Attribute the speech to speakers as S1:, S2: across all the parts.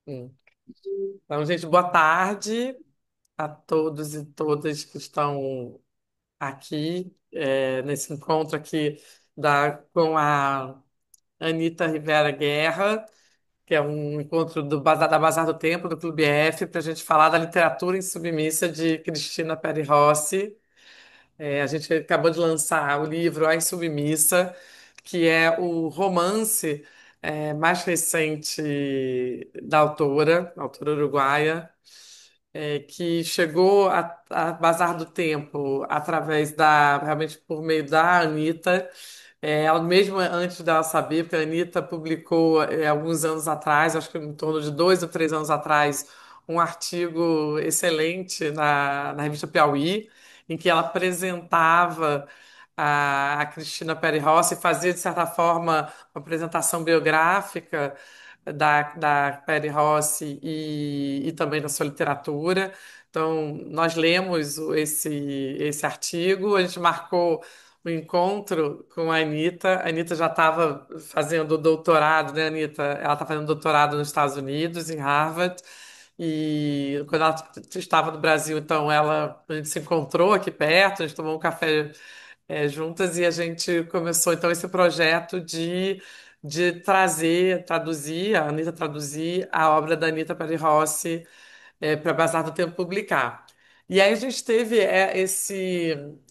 S1: Hum. Então, gente, boa tarde a todos e todas que estão aqui, nesse encontro aqui com a Anita Rivera Guerra, que é um encontro da Bazar do Tempo, do Clube F, para a gente falar da literatura insubmissa de Cristina Peri Rossi. A gente acabou de lançar o livro A Insubmissa, que é o romance mais recente da autora uruguaia, que chegou a Bazar do Tempo através realmente por meio da Anitta. Ela mesmo antes dela saber, porque a Anitta publicou alguns anos atrás, acho que em torno de 2 ou 3 anos atrás, um artigo excelente na revista Piauí, em que ela apresentava a Cristina Peri Rossi, fazia, de certa forma, uma apresentação biográfica da Peri Rossi e também da sua literatura. Então, nós lemos esse artigo, a gente marcou o encontro com a Anitta. A Anitta já estava fazendo doutorado, né, Anitta? Ela está fazendo doutorado nos Estados Unidos, em Harvard. E quando ela estava no Brasil, então a gente se encontrou aqui perto, a gente tomou um café juntas e a gente começou então esse projeto de traduzir, a Anitta traduzir a obra da Anitta Peri Rossi para Bazar do Tempo publicar. E aí a gente teve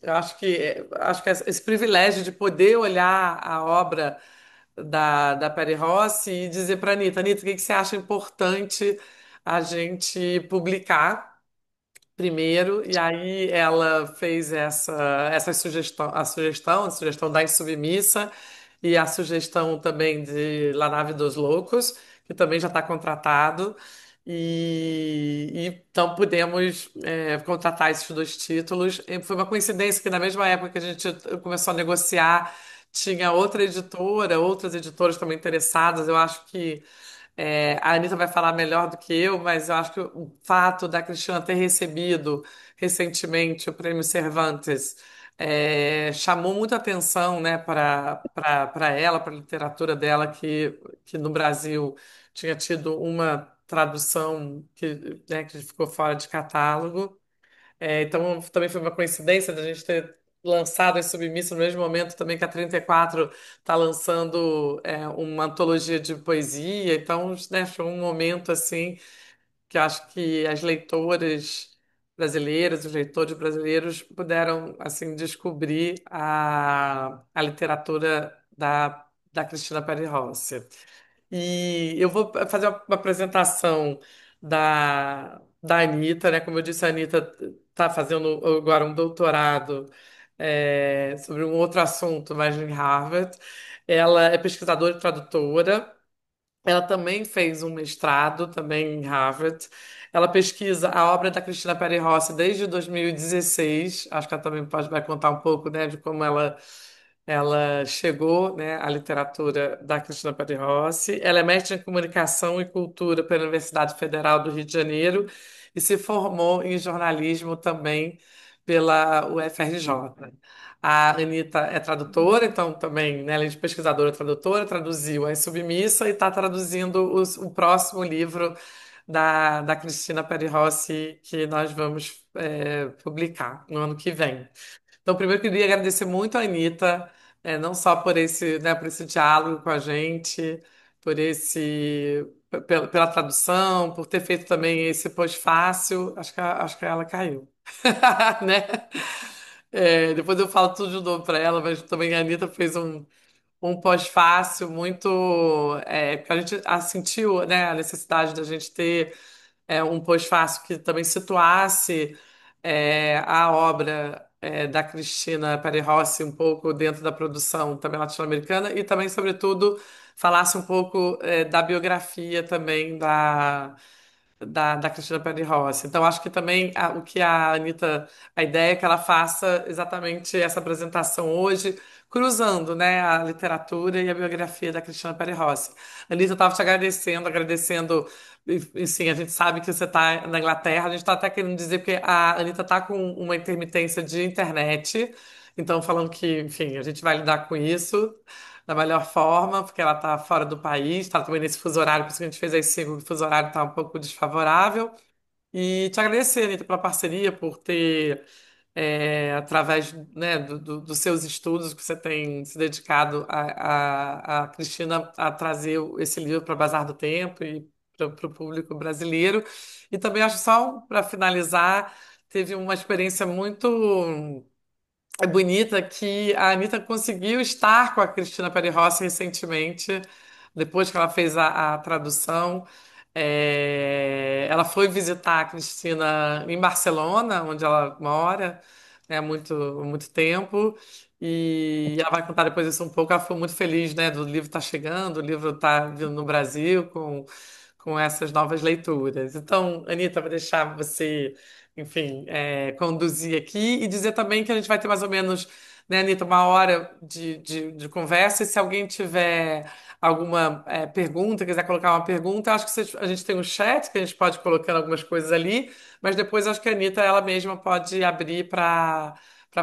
S1: eu acho que esse privilégio de poder olhar a obra da Peri Rossi e dizer para a Anitta, Anitta, o que que você acha importante a gente publicar? Primeiro, e aí ela fez a sugestão da Insubmissa e a sugestão também de La Nave dos Loucos, que também já está contratado. E então pudemos contratar esses dois títulos. E foi uma coincidência que na mesma época que a gente começou a negociar, tinha outras editoras também interessadas. Eu acho que a Anitta vai falar melhor do que eu, mas eu acho que o fato da Cristina ter recebido recentemente o Prêmio Cervantes chamou muita atenção, né, para ela, para a literatura dela, que no Brasil tinha tido uma tradução que ficou fora de catálogo. Então, também foi uma coincidência da gente ter lançado esse Submisso no mesmo momento também que a 34 está lançando uma antologia de poesia. Então, né, foi um momento assim que eu acho que as leitoras brasileiras, os leitores brasileiros puderam assim descobrir a literatura da Cristina Peri Rossi. E eu vou fazer uma apresentação da Anitta, né? Como eu disse, a Anitta está fazendo agora um doutorado sobre um outro assunto, mas em Harvard. Ela é pesquisadora e tradutora. Ela também fez um mestrado, também em Harvard. Ela pesquisa a obra da Cristina Peri Rossi desde 2016. Acho que ela também vai contar um pouco, né, de como ela chegou, né, à literatura da Cristina Peri Rossi. Ela é mestre em comunicação e cultura pela Universidade Federal do Rio de Janeiro e se formou em jornalismo também pela UFRJ. A Anitta é tradutora, então também, né, além de pesquisadora, tradutora, traduziu A Submissa e está traduzindo o próximo livro da Cristina Peri Rossi, que nós vamos publicar no ano que vem. Então, primeiro, eu queria agradecer muito a Anitta, não só por esse diálogo com a gente, pela tradução, por ter feito também esse pós-fácil. Acho que ela caiu, né? Depois eu falo tudo de novo para ela, mas também a Anitta fez um pós-fácil muito. Porque a gente sentiu, né, a necessidade da gente ter um pós-fácil que também situasse a obra da Cristina Peri Rossi um pouco dentro da produção também latino-americana e também, sobretudo, falasse um pouco da biografia também da Cristina Peri Rossi. Então, acho que também o que a Anitta, a ideia é que ela faça exatamente essa apresentação hoje, cruzando, né, a literatura e a biografia da Cristina Peri Rossi. Anitta, eu estava te agradecendo, e sim, a gente sabe que você está na Inglaterra, a gente está até querendo dizer, porque a Anitta está com uma intermitência de internet, então falando que, enfim, a gente vai lidar com isso. da melhor forma, porque ela está fora do país, está também nesse fuso horário, por isso que a gente fez às 5, o fuso horário está um pouco desfavorável. E te agradecer, Anitta, pela parceria, por ter, através, né, dos seus estudos, que você tem se dedicado a Cristina a trazer esse livro para Bazar do Tempo e para o público brasileiro. E também acho só para finalizar, teve uma experiência muito bonita que a Anitta conseguiu estar com a Cristina Peri Rossi recentemente, depois que ela fez a tradução. Ela foi visitar a Cristina em Barcelona, onde ela mora, há muito tempo. E ela vai contar depois isso um pouco. Ela ficou muito feliz, né, do livro estar chegando, o livro estar vindo no Brasil com essas novas leituras. Então, Anitta, vou deixar você, enfim, conduzir aqui e dizer também que a gente vai ter mais ou menos, né, Anitta, uma hora de conversa. E se alguém tiver alguma pergunta, quiser colocar uma pergunta, acho que a gente tem um chat que a gente pode colocar algumas coisas ali, mas depois acho que a Anitta ela mesma pode abrir para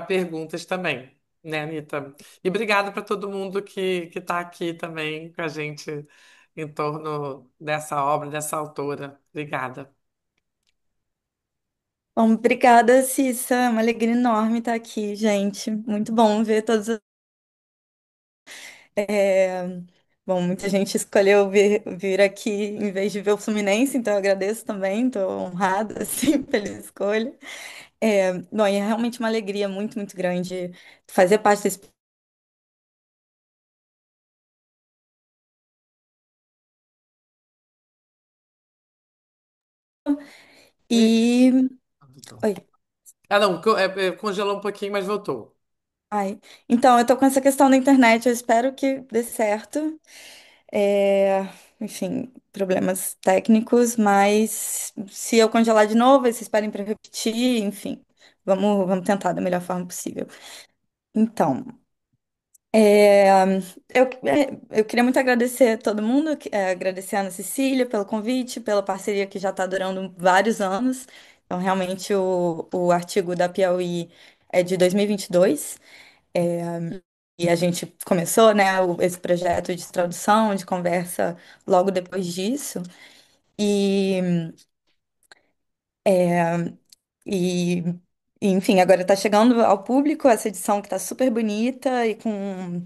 S1: perguntas também, né, Anitta? E obrigada para todo mundo que está aqui também com a gente em torno dessa obra, dessa autora. Obrigada.
S2: Bom, obrigada, Cissa. É uma alegria enorme estar aqui, gente. Muito bom ver todos. é, Bom, muita gente escolheu vir aqui em vez de ver o Fluminense, então eu agradeço também, estou honrada, assim, pela escolha. Bom, e é realmente uma alegria muito, muito grande fazer parte desse.
S1: Ih,
S2: E.
S1: voltou.
S2: Oi.
S1: Ah, não, congelou um pouquinho, mas voltou.
S2: Ai. Então, eu tô com essa questão da internet, eu espero que dê certo. É, Enfim, problemas técnicos, mas se eu congelar de novo, aí vocês pedem para repetir, enfim, vamos tentar da melhor forma possível. Então, eu queria muito agradecer a todo mundo, agradecer a Ana Cecília pelo convite, pela parceria que já está durando vários anos. Então, realmente, o artigo da Piauí é de 2022. E a gente começou, né, esse projeto de tradução, de conversa logo depois disso. E, e, enfim, agora está chegando ao público essa edição que está super bonita e com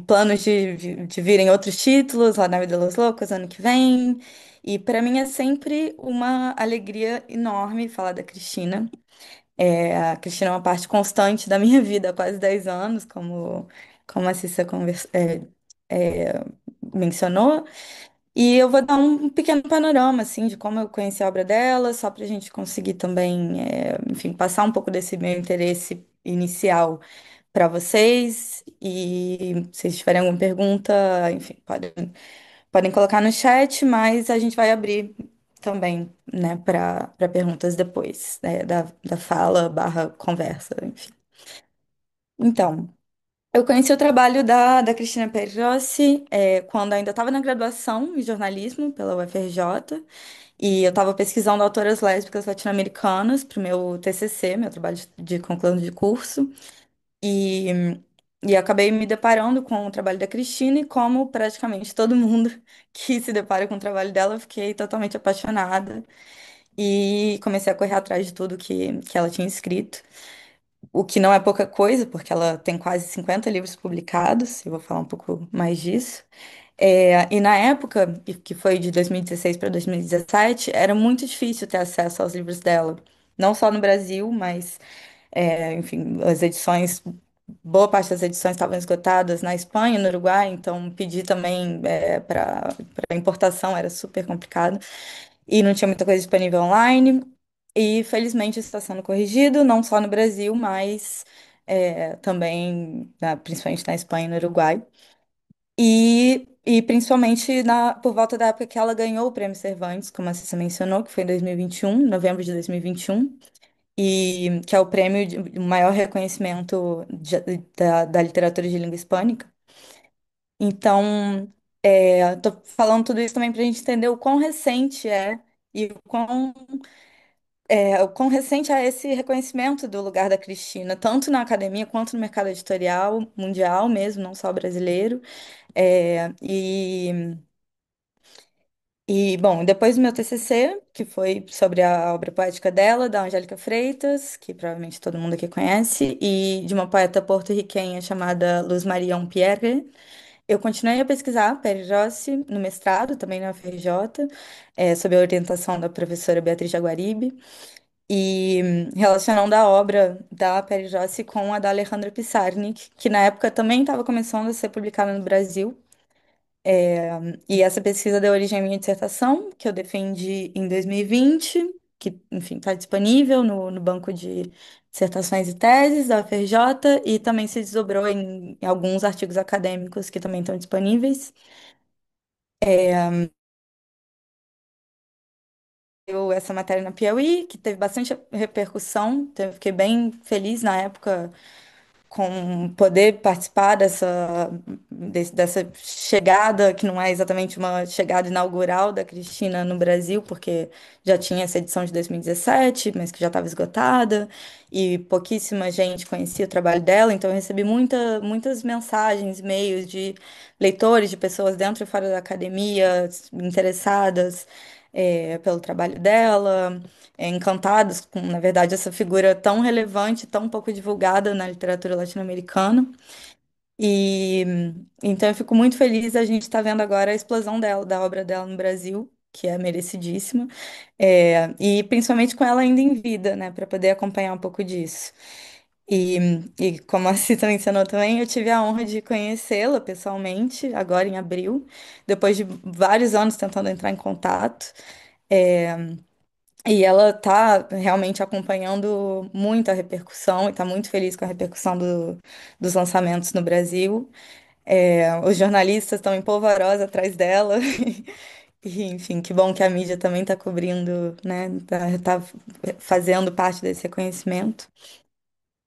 S2: planos de virem outros títulos, La Nave de los Locos, ano que vem. E para mim é sempre uma alegria enorme falar da Cristina. A Cristina é uma parte constante da minha vida há quase 10 anos, como a Cissa mencionou. E eu vou dar um pequeno panorama, assim, de como eu conheci a obra dela, só para a gente conseguir também, enfim, passar um pouco desse meu interesse inicial para vocês. E se vocês tiverem alguma pergunta, enfim, podem colocar no chat, mas a gente vai abrir também, né, para perguntas depois, né, da fala barra conversa, enfim. Então, eu conheci o trabalho da Cristina Peri Rossi, quando ainda estava na graduação em jornalismo pela UFRJ, e eu estava pesquisando autoras lésbicas latino-americanas para o meu TCC, meu trabalho de conclusão de curso, e, e acabei me deparando com o trabalho da Cristina, e como praticamente todo mundo que se depara com o trabalho dela, eu fiquei totalmente apaixonada e comecei a correr atrás de tudo que ela tinha escrito. O que não é pouca coisa, porque ela tem quase 50 livros publicados, eu vou falar um pouco mais disso. E na época, que foi de 2016 para 2017, era muito difícil ter acesso aos livros dela. Não só no Brasil, mas, enfim, as edições, boa parte das edições estavam esgotadas na Espanha, no Uruguai, então pedir também para importação era super complicado e não tinha muita coisa disponível online. E felizmente isso está sendo corrigido, não só no Brasil, mas também, principalmente na Espanha e no Uruguai. E principalmente por volta da época que ela ganhou o Prêmio Cervantes, como a Cissa mencionou, que foi em 2021, novembro de 2021, e que é o prêmio o maior reconhecimento da literatura de língua hispânica. Então, tô falando tudo isso também para a gente entender o quão recente é e o quão O quão recente é esse reconhecimento do lugar da Cristina, tanto na academia quanto no mercado editorial mundial mesmo, não só brasileiro. É, bom, depois do meu TCC, que foi sobre a obra poética dela, da Angélica Freitas, que provavelmente todo mundo aqui conhece, e de uma poeta porto-riquenha chamada Luz Maria Pierre, eu continuei a pesquisar Pere Rossi no mestrado, também na UFRJ, sob a orientação da professora Beatriz Jaguaribe, e relacionando a obra da Pere Rossi com a da Alejandra Pissarnik, que na época também estava começando a ser publicada no Brasil. E essa pesquisa deu origem à minha dissertação, que eu defendi em 2020, que, enfim, está disponível no banco de dissertações e teses da UFRJ, e também se desdobrou em alguns artigos acadêmicos que também estão disponíveis. Essa matéria na Piauí, que teve bastante repercussão, fiquei bem feliz na época com poder participar dessa chegada, que não é exatamente uma chegada inaugural da Cristina no Brasil, porque já tinha essa edição de 2017, mas que já estava esgotada, e pouquíssima gente conhecia o trabalho dela, então eu recebi muitas mensagens, e-mails de leitores, de pessoas dentro e fora da academia, interessadas, pelo trabalho dela, encantados com, na verdade, essa figura tão relevante, tão pouco divulgada na literatura latino-americana. E então eu fico muito feliz a gente estar vendo agora a explosão dela, da obra dela no Brasil, que é merecidíssima, e principalmente com ela ainda em vida, né, para poder acompanhar um pouco disso. E, e como a Cita mencionou também, eu tive a honra de conhecê-la pessoalmente, agora em abril, depois de vários anos tentando entrar em contato. É, e ela tá realmente acompanhando muito a repercussão e tá muito feliz com a repercussão dos lançamentos no Brasil. Os jornalistas estão em polvorosa atrás dela. E, enfim, que bom que a mídia também está cobrindo, né? Tá fazendo parte desse reconhecimento.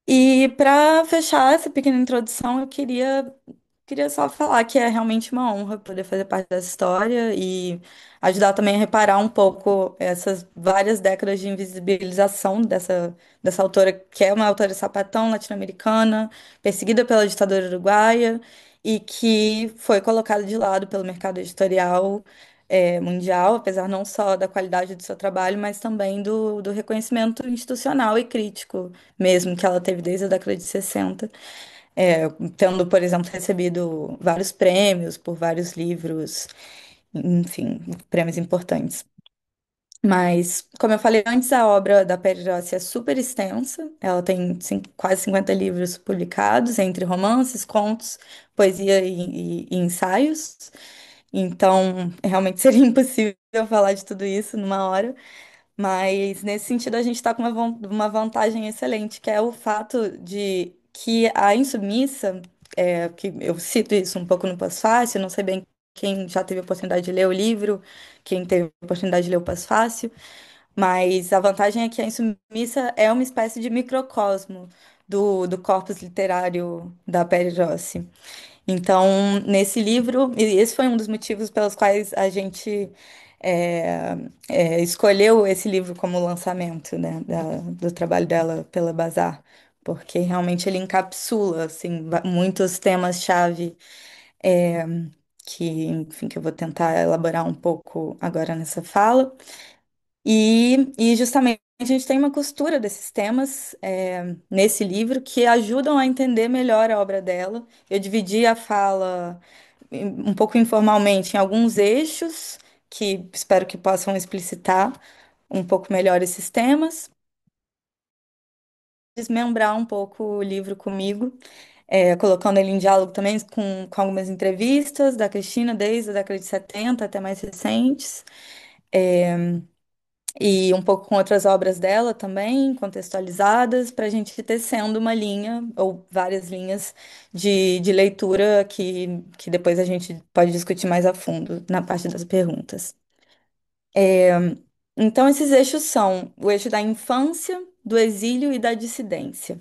S2: E para fechar essa pequena introdução, queria só falar que é realmente uma honra poder fazer parte dessa história e ajudar também a reparar um pouco essas várias décadas de invisibilização dessa autora, que é uma autora sapatão latino-americana, perseguida pela ditadura uruguaia e que foi colocada de lado pelo mercado editorial, mundial, apesar não só da qualidade do seu trabalho, mas também do reconhecimento institucional e crítico mesmo que ela teve desde a década de 60, tendo, por exemplo, recebido vários prêmios por vários livros, enfim, prêmios importantes. Mas, como eu falei antes, a obra da Peri Rossi é super extensa. Ela tem quase 50 livros publicados, entre romances, contos, poesia e ensaios. Então, realmente seria impossível falar de tudo isso numa hora. Mas nesse sentido a gente está com uma vantagem excelente, que é o fato de que a Insubmissa, que eu cito isso um pouco no Pós-Fácil, não sei bem quem já teve a oportunidade de ler o livro, quem teve a oportunidade de ler o Pós-Fácil, mas a vantagem é que a Insubmissa é uma espécie de microcosmo do corpus literário da Peri Rossi. Então, nesse livro, e esse foi um dos motivos pelos quais a gente escolheu esse livro como lançamento, né, do trabalho dela pela Bazar, porque realmente ele encapsula, assim, muitos temas-chave, é, enfim, que eu vou tentar elaborar um pouco agora nessa fala. E justamente a gente tem uma costura desses temas nesse livro que ajudam a entender melhor a obra dela. Eu dividi a fala um pouco informalmente em alguns eixos que espero que possam explicitar um pouco melhor esses temas, desmembrar um pouco o livro comigo, colocando ele em diálogo também com algumas entrevistas da Cristina desde a década de 70 até mais recentes. É, e um pouco com outras obras dela também, contextualizadas, para a gente ir tecendo uma linha ou várias linhas de leitura que depois a gente pode discutir mais a fundo na parte das perguntas. Então, esses eixos são o eixo da infância, do exílio e da dissidência.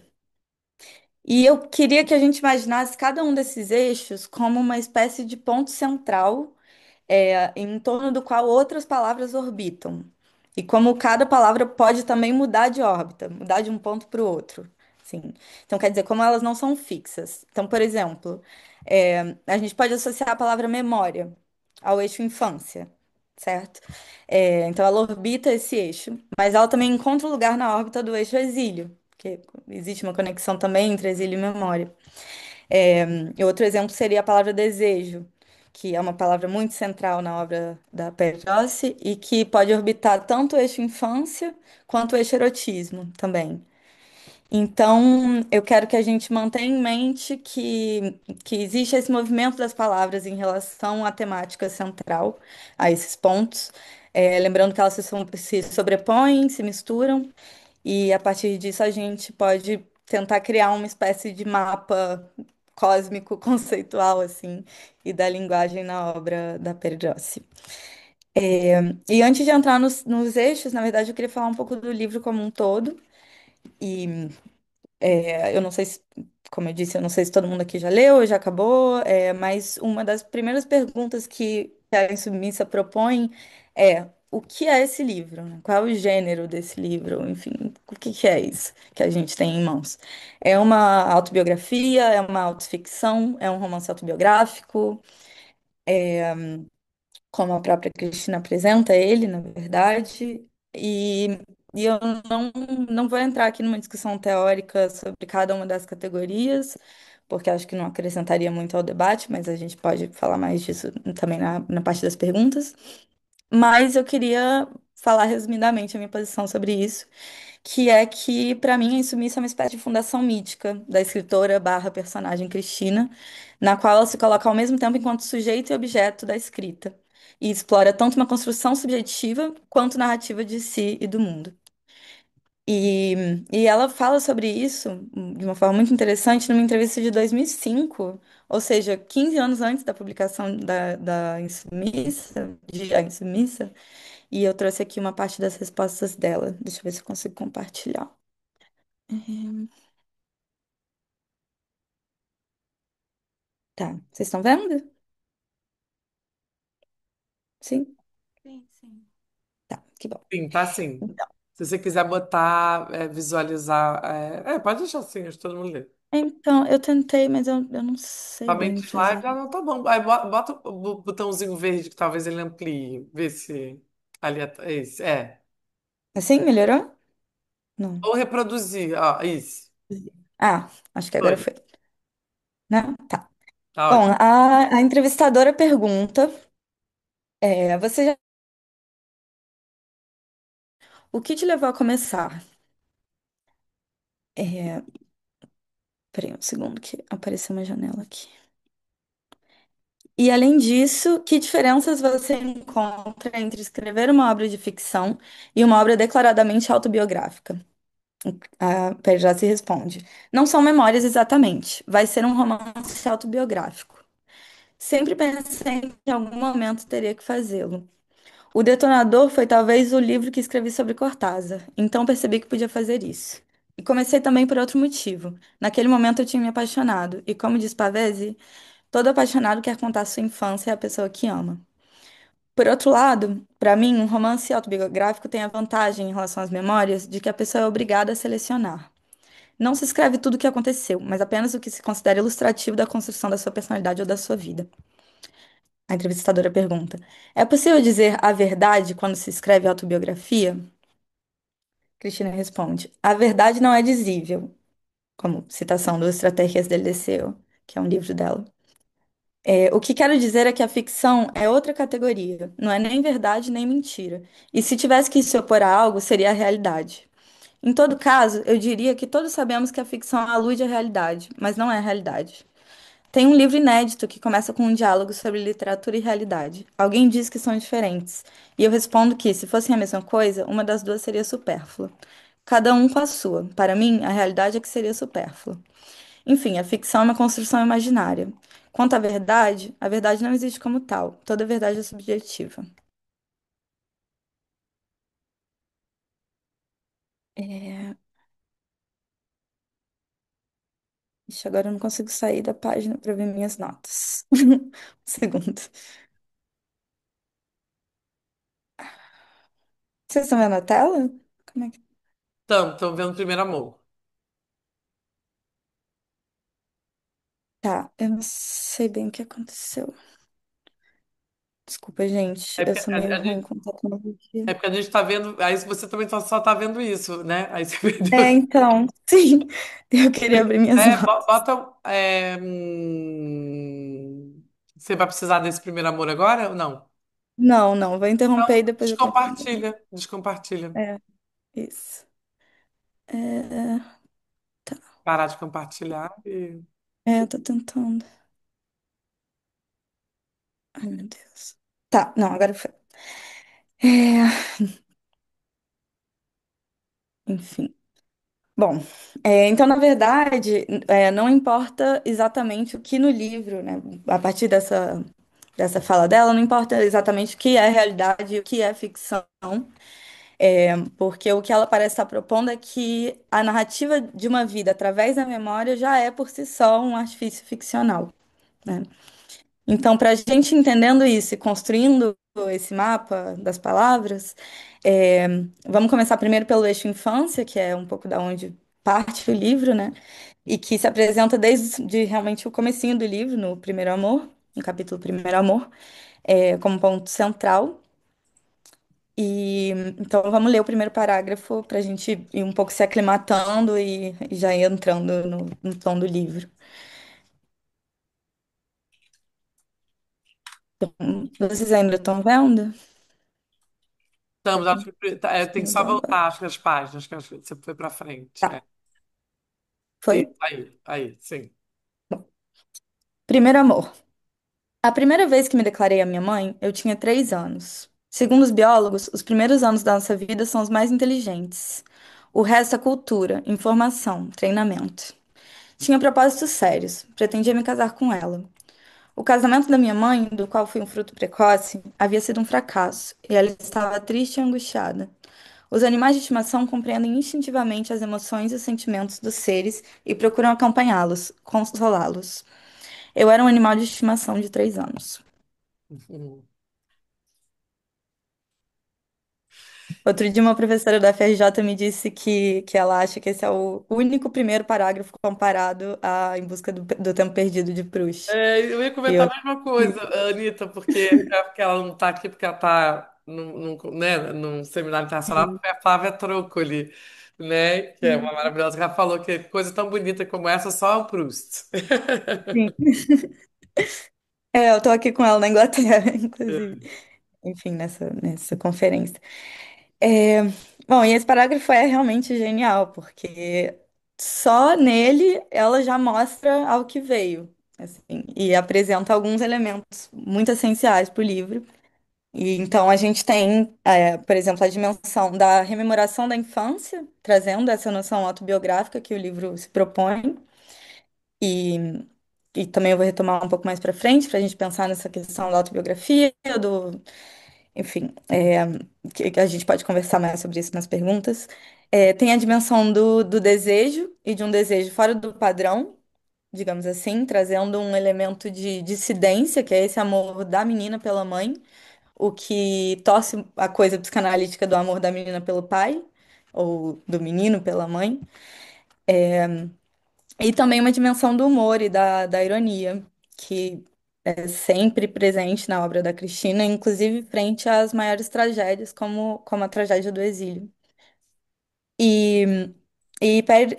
S2: E eu queria que a gente imaginasse cada um desses eixos como uma espécie de ponto central, em torno do qual outras palavras orbitam. E como cada palavra pode também mudar de órbita, mudar de um ponto para o outro. Sim. Então, quer dizer, como elas não são fixas. Então, por exemplo, a gente pode associar a palavra memória ao eixo infância, certo? Então, ela orbita esse eixo, mas ela também encontra um lugar na órbita do eixo exílio, porque existe uma conexão também entre exílio e memória. É, e outro exemplo seria a palavra desejo, que é uma palavra muito central na obra da Perdossi e que pode orbitar tanto o eixo infância quanto o eixo erotismo também. Então, eu quero que a gente mantenha em mente que existe esse movimento das palavras em relação à temática central, a esses pontos. Lembrando que elas se sobrepõem, se misturam, e a partir disso a gente pode tentar criar uma espécie de mapa cósmico conceitual, assim, e da linguagem na obra da Perdossi. E antes de entrar nos eixos, na verdade, eu queria falar um pouco do livro como um todo. E eu não sei se, como eu disse, eu não sei se todo mundo aqui já leu, já acabou, mas uma das primeiras perguntas que a Insubmissa propõe é: o que é esse livro? Né? Qual é o gênero desse livro? Enfim, o que que é isso que a gente tem em mãos? É uma autobiografia? É uma autoficção? É um romance autobiográfico? Como a própria Cristina apresenta ele, na verdade, e, e eu não vou entrar aqui numa discussão teórica sobre cada uma das categorias, porque acho que não acrescentaria muito ao debate, mas a gente pode falar mais disso também na parte das perguntas. Mas eu queria falar resumidamente a minha posição sobre isso, que é que, para mim, a Insumissa é uma espécie de fundação mítica da escritora barra personagem Cristina, na qual ela se coloca ao mesmo tempo enquanto sujeito e objeto da escrita, e explora tanto uma construção subjetiva quanto narrativa de si e do mundo. E, e ela fala sobre isso de uma forma muito interessante numa entrevista de 2005, ou seja, 15 anos antes da publicação da Insumissa, de A Insumissa, e eu trouxe aqui uma parte das respostas dela. Deixa eu ver se eu consigo compartilhar. Uhum. Tá, vocês estão vendo? Sim?
S3: Sim, sim.
S2: Tá, que bom.
S1: Sim, tá sim.
S2: Então,
S1: Se você quiser botar, visualizar. Pode deixar assim, acho que todo mundo lê.
S2: eu tentei, mas eu não sei bem
S1: Somente slide,
S2: fazer.
S1: não, tá bom. Aí bota o botãozinho verde que talvez ele amplie. Vê se ali é esse. É.
S2: Assim, melhorou? Não.
S1: Ou reproduzir, ó, isso.
S2: Ah, acho que agora
S1: Foi.
S2: foi. Né? Tá.
S1: Tá
S2: Bom,
S1: ótimo.
S2: a entrevistadora pergunta: você já... o que te levou a começar? É, peraí um segundo que apareceu uma janela aqui. E além disso, que diferenças você encontra entre escrever uma obra de ficção e uma obra declaradamente autobiográfica? A Pé já se responde. Não são memórias exatamente. Vai ser um romance autobiográfico. Sempre pensei que em algum momento teria que fazê-lo. O detonador foi talvez o livro que escrevi sobre Cortázar. Então percebi que podia fazer isso. E comecei também por outro motivo. Naquele momento eu tinha me apaixonado. E como diz Pavese, todo apaixonado quer contar sua infância à pessoa que ama. Por outro lado, para mim, um romance autobiográfico tem a vantagem em relação às memórias de que a pessoa é obrigada a selecionar. Não se escreve tudo o que aconteceu, mas apenas o que se considera ilustrativo da construção da sua personalidade ou da sua vida. A entrevistadora pergunta: é possível dizer a verdade quando se escreve autobiografia? Cristina responde: a verdade não é dizível, como citação do Estratégias del Deseo, que é um livro dela. O que quero dizer é que a ficção é outra categoria, não é nem verdade nem mentira. E se tivesse que se opor a algo, seria a realidade. Em todo caso, eu diria que todos sabemos que a ficção alude à realidade, mas não é a realidade. Tem um livro inédito que começa com um diálogo sobre literatura e realidade. Alguém diz que são diferentes, e eu respondo que, se fossem a mesma coisa, uma das duas seria supérflua. Cada um com a sua. Para mim, a realidade é que seria supérflua. Enfim, a ficção é uma construção imaginária. Quanto à verdade, a verdade não existe como tal. Toda verdade é subjetiva. É... Ixi, agora eu não consigo sair da página para ver minhas notas. Um segundo. Vocês estão vendo a tela? Como é que...
S1: Estão vendo Primeiro Amor.
S2: Tá, eu não sei bem o que aconteceu. Desculpa, gente.
S1: É
S2: Eu
S1: porque
S2: sou meio ruim com tecnologia.
S1: é porque a gente tá vendo. Aí você também só tá vendo isso, né? Aí você perdeu.
S2: É, então, sim. Eu queria abrir minhas
S1: É,
S2: notas.
S1: bota. Você vai precisar desse primeiro amor agora ou não?
S2: Não, não, vou interromper e
S1: Então,
S2: depois eu continuo.
S1: descompartilha. Descompartilha.
S2: É, isso. É, tá.
S1: Parar de compartilhar e.
S2: É, eu tô tentando. Ai, meu Deus. Tá, não, agora foi. É, enfim. Bom, então, na verdade, não importa exatamente o que no livro, né? A partir dessa fala dela, não importa exatamente o que é realidade e o que é ficção, porque o que ela parece estar propondo é que a narrativa de uma vida através da memória já é por si só um artifício ficcional, né? Então, para a gente entendendo isso e construindo esse mapa das palavras, é, vamos começar primeiro pelo eixo infância, que é um pouco da onde parte o livro, né? E que se apresenta desde realmente o comecinho do livro, no Primeiro Amor, no capítulo Primeiro Amor, como ponto central. E então vamos ler o primeiro parágrafo para a gente ir um pouco se aclimatando e já ir entrando no tom do livro. Vocês ainda estão vendo?
S1: Estamos, acho que tem que
S2: Vamos
S1: só
S2: embora.
S1: voltar, acho que as páginas, que acho que você foi para frente.
S2: Tá,
S1: Isso,
S2: foi?
S1: aí, sim.
S2: Primeiro amor. A primeira vez que me declarei à minha mãe, eu tinha 3 anos. Segundo os biólogos, os primeiros anos da nossa vida são os mais inteligentes. O resto é cultura, informação, treinamento. Tinha propósitos sérios, pretendia me casar com ela. O casamento da minha mãe, do qual fui um fruto precoce, havia sido um fracasso, e ela estava triste e angustiada. Os animais de estimação compreendem instintivamente as emoções e os sentimentos dos seres e procuram acompanhá-los, consolá-los. Eu era um animal de estimação de 3 anos.
S1: Uhum.
S2: Outro dia, uma professora da FRJ me disse que ela acha que esse é o único primeiro parágrafo comparado a Em Busca do Tempo Perdido de Proust.
S1: Eu ia
S2: E
S1: comentar
S2: eu,
S1: a mesma coisa, Anitta, porque ela não está aqui, porque ela está num seminário internacional, foi a Flávia Trócoli, né? Que é uma maravilhosa, que ela falou que coisa tão bonita como essa só é o Proust.
S2: sim. Eu tô aqui com ela na Inglaterra, inclusive. Enfim, nessa conferência. É, bom, e esse parágrafo é realmente genial, porque só nele ela já mostra ao que veio, assim, e apresenta alguns elementos muito essenciais para o livro. E então a gente tem, por exemplo, a dimensão da rememoração da infância, trazendo essa noção autobiográfica que o livro se propõe, e, e também eu vou retomar um pouco mais para frente, para a gente pensar nessa questão da autobiografia, enfim, que a gente pode conversar mais sobre isso nas perguntas. Tem a dimensão do desejo e de um desejo fora do padrão, digamos assim, trazendo um elemento de dissidência, que é esse amor da menina pela mãe, o que torce a coisa psicanalítica do amor da menina pelo pai, ou do menino pela mãe. E também uma dimensão do humor e da ironia, que é sempre presente na obra da Cristina, inclusive frente às maiores tragédias, como a tragédia do exílio. E,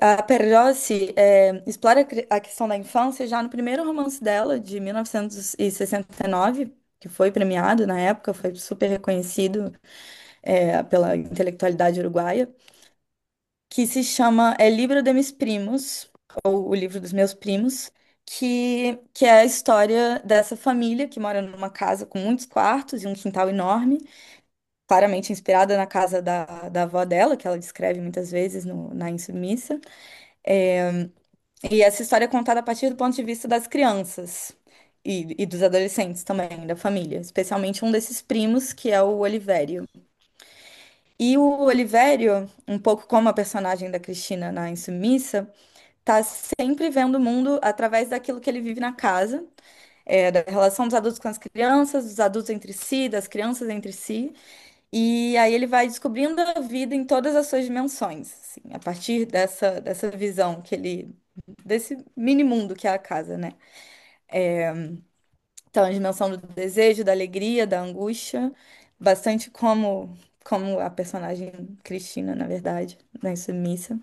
S2: a Perrossi explora a questão da infância já no primeiro romance dela, de 1969, que foi premiado na época, foi super reconhecido, pela intelectualidade uruguaia, que se chama Libro de mis primos, ou O Livro dos Meus Primos, que é a história dessa família que mora numa casa com muitos quartos e um quintal enorme, claramente inspirada na casa da avó dela, que ela descreve muitas vezes na Insubmissa. E essa história é contada a partir do ponto de vista das crianças e dos adolescentes também, da família, especialmente um desses primos, que é o Olivério. E o Olivério, um pouco como a personagem da Cristina na Insubmissa, tá sempre vendo o mundo através daquilo que ele vive na casa, da relação dos adultos com as crianças, dos adultos entre si, das crianças entre si. E aí ele vai descobrindo a vida em todas as suas dimensões, assim, a partir dessa visão desse mini mundo que é a casa, né? Então, a dimensão do desejo, da alegria, da angústia, bastante como a personagem Cristina, na verdade, na Insubmissa.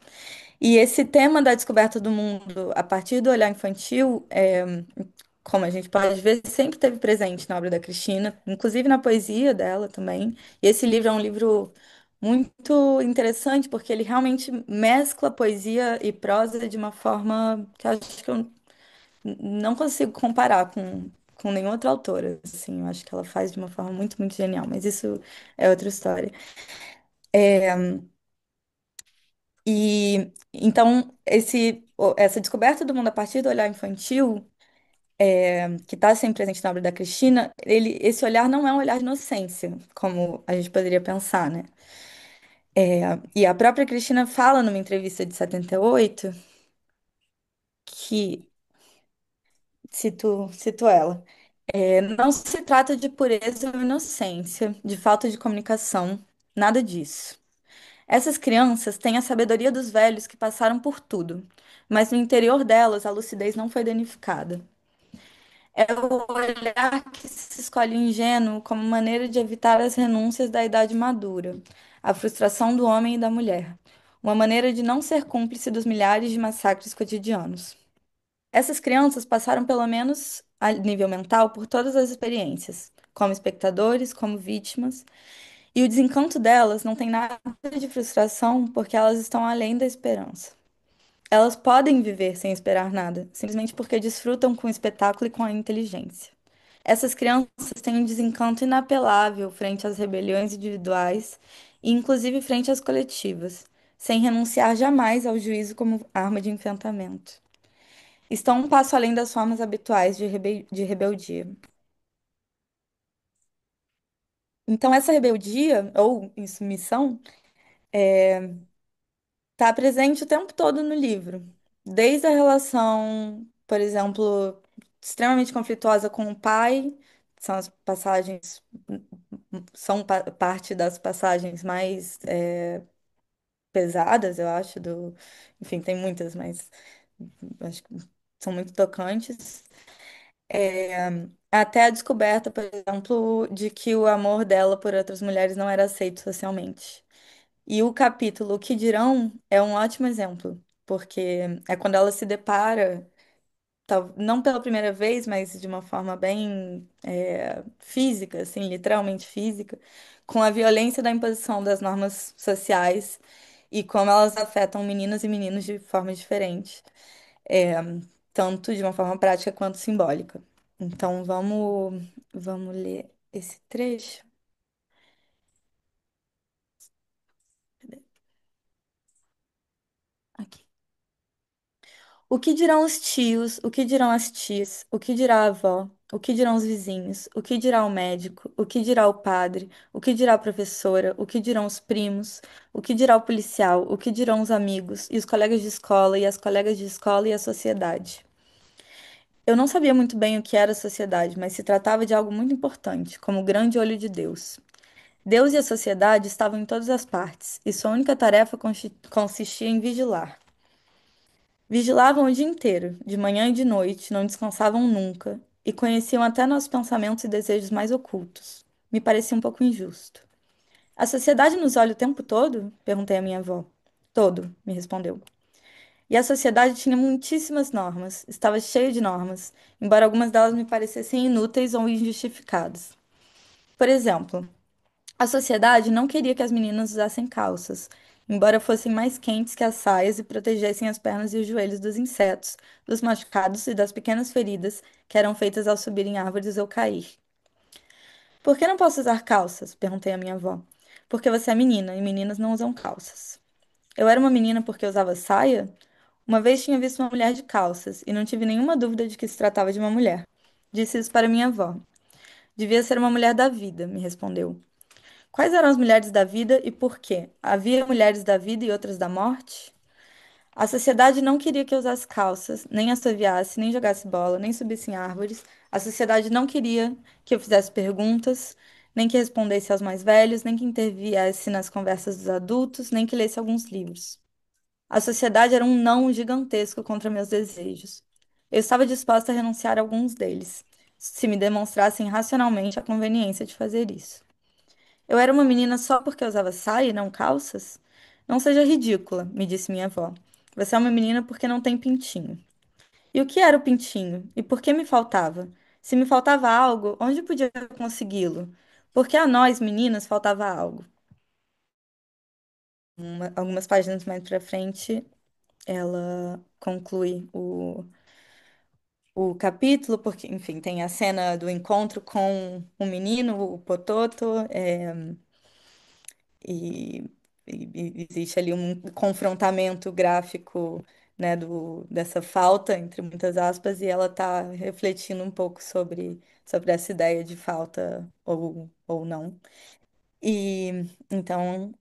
S2: E esse tema da descoberta do mundo a partir do olhar infantil, como a gente pode ver, sempre esteve presente na obra da Cristina, inclusive na poesia dela também. E esse livro é um livro muito interessante porque ele realmente mescla poesia e prosa de uma forma que eu acho que eu não consigo comparar com nenhuma outra autora, assim, eu acho que ela faz de uma forma muito, muito genial, mas isso é outra história. E então essa descoberta do mundo a partir do olhar infantil, que está sempre presente na obra da Cristina, esse olhar não é um olhar de inocência, como a gente poderia pensar, né? E a própria Cristina fala numa entrevista de 78 que, cito ela, não se trata de pureza ou inocência, de falta de comunicação, nada disso. Essas crianças têm a sabedoria dos velhos que passaram por tudo, mas no interior delas a lucidez não foi danificada. É o olhar que se escolhe ingênuo como maneira de evitar as renúncias da idade madura, a frustração do homem e da mulher, uma maneira de não ser cúmplice dos milhares de massacres cotidianos. Essas crianças passaram, pelo menos a nível mental, por todas as experiências, como espectadores, como vítimas, e o desencanto delas não tem nada de frustração porque elas estão além da esperança. Elas podem viver sem esperar nada, simplesmente porque desfrutam com o espetáculo e com a inteligência. Essas crianças têm um desencanto inapelável frente às rebeliões individuais e, inclusive, frente às coletivas, sem renunciar jamais ao juízo como arma de enfrentamento. Estão um passo além das formas habituais de rebeldia. Então, essa rebeldia, ou insubmissão, está presente o tempo todo no livro. Desde a relação, por exemplo, extremamente conflituosa com o pai, são as passagens, parte das passagens mais pesadas, eu acho, enfim, tem muitas, mas acho que são muito tocantes. Até a descoberta, por exemplo, de que o amor dela por outras mulheres não era aceito socialmente. E o capítulo O que dirão é um ótimo exemplo, porque é quando ela se depara, não pela primeira vez, mas de uma forma bem física, assim, literalmente física, com a violência da imposição das normas sociais e como elas afetam meninas e meninos de forma diferente, é, tanto de uma forma prática quanto simbólica. Então, vamos ler esse trecho. Aqui. O que dirão os tios? O que dirão as tias? O que dirá a avó? O que dirão os vizinhos? O que dirá o médico? O que dirá o padre? O que dirá a professora? O que dirão os primos? O que dirá o policial? O que dirão os amigos? E os colegas de escola? E as colegas de escola? E a sociedade? Eu não sabia muito bem o que era a sociedade, mas se tratava de algo muito importante, como o grande olho de Deus. Deus e a sociedade estavam em todas as partes, e sua única tarefa consistia em vigilar. Vigilavam o dia inteiro, de manhã e de noite, não descansavam nunca, e conheciam até nossos pensamentos e desejos mais ocultos. Me parecia um pouco injusto. A sociedade nos olha o tempo todo? Perguntei à minha avó. Todo, me respondeu. E a sociedade tinha muitíssimas normas, estava cheia de normas, embora algumas delas me parecessem inúteis ou injustificadas. Por exemplo, a sociedade não queria que as meninas usassem calças, embora fossem mais quentes que as saias e protegessem as pernas e os joelhos dos insetos, dos machucados e das pequenas feridas que eram feitas ao subir em árvores ou cair. Por que não posso usar calças? Perguntei à minha avó. Porque você é menina e meninas não usam calças. Eu era uma menina porque usava saia? Uma vez tinha visto uma mulher de calças e não tive nenhuma dúvida de que se tratava de uma mulher. Disse isso para minha avó. Devia ser uma mulher da vida, me respondeu. Quais eram as mulheres da vida e por quê? Havia mulheres da vida e outras da morte? A sociedade não queria que eu usasse calças, nem assoviasse, nem jogasse bola, nem subisse em árvores. A sociedade não queria que eu fizesse perguntas, nem que respondesse aos mais velhos, nem que interviesse nas conversas dos adultos, nem que lesse alguns livros. A sociedade era um não gigantesco contra meus desejos. Eu estava disposta a renunciar a alguns deles, se me demonstrassem racionalmente a conveniência de fazer isso. Eu era uma menina só porque usava saia e não calças? Não seja ridícula, me disse minha avó. Você é uma menina porque não tem pintinho. E o que era o pintinho? E por que me faltava? Se me faltava algo, onde podia consegui-lo? Porque a nós, meninas, faltava algo. Algumas páginas mais pra frente, ela conclui o capítulo, porque, enfim, tem a cena do encontro com o menino, o Pototo, e, e existe ali um confrontamento gráfico, né, dessa falta, entre muitas aspas, e ela está refletindo um pouco sobre essa ideia de falta ou não. E então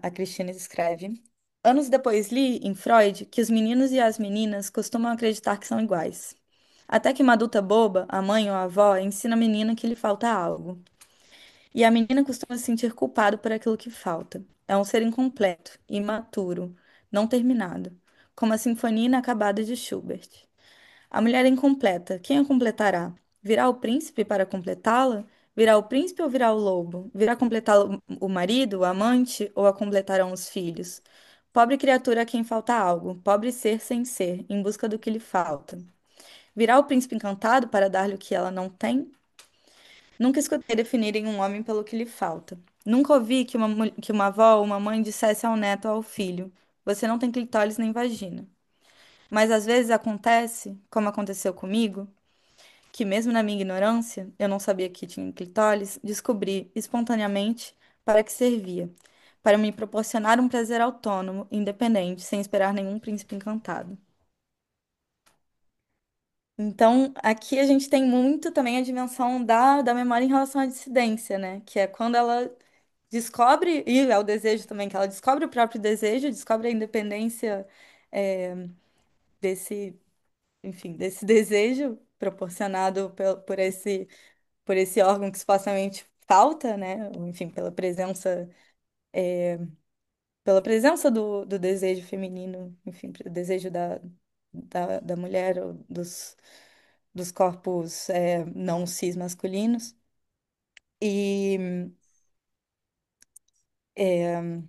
S2: a Cristina escreve. Anos depois li, em Freud, que os meninos e as meninas costumam acreditar que são iguais. Até que uma adulta boba, a mãe ou a avó, ensina a menina que lhe falta algo. E a menina costuma se sentir culpada por aquilo que falta. É um ser incompleto, imaturo, não terminado, como a Sinfonia Inacabada de Schubert. A mulher é incompleta, quem a completará? Virá o príncipe para completá-la? Virá o príncipe ou virá o lobo? Virá completar o marido, o amante, ou a completarão os filhos? Pobre criatura a quem falta algo, pobre ser sem ser, em busca do que lhe falta. Virá o príncipe encantado para dar-lhe o que ela não tem? Nunca escutei definirem um homem pelo que lhe falta. Nunca ouvi que uma avó ou uma mãe dissesse ao neto ou ao filho: Você não tem clitóris nem vagina. Mas às vezes acontece, como aconteceu comigo, que mesmo na minha ignorância, eu não sabia que tinha clitóris, descobri espontaneamente para que servia. Para me proporcionar um prazer autônomo, independente, sem esperar nenhum príncipe encantado. Então, aqui a gente tem muito também a dimensão da memória em relação à dissidência, né? Que é quando ela descobre, e é o desejo também, que ela descobre o próprio desejo, descobre a independência, é, desse, enfim, desse desejo proporcionado por esse órgão que supostamente falta, né? Ou, enfim, pela presença do desejo feminino, enfim, o desejo da mulher, ou dos corpos não cis masculinos. E, é,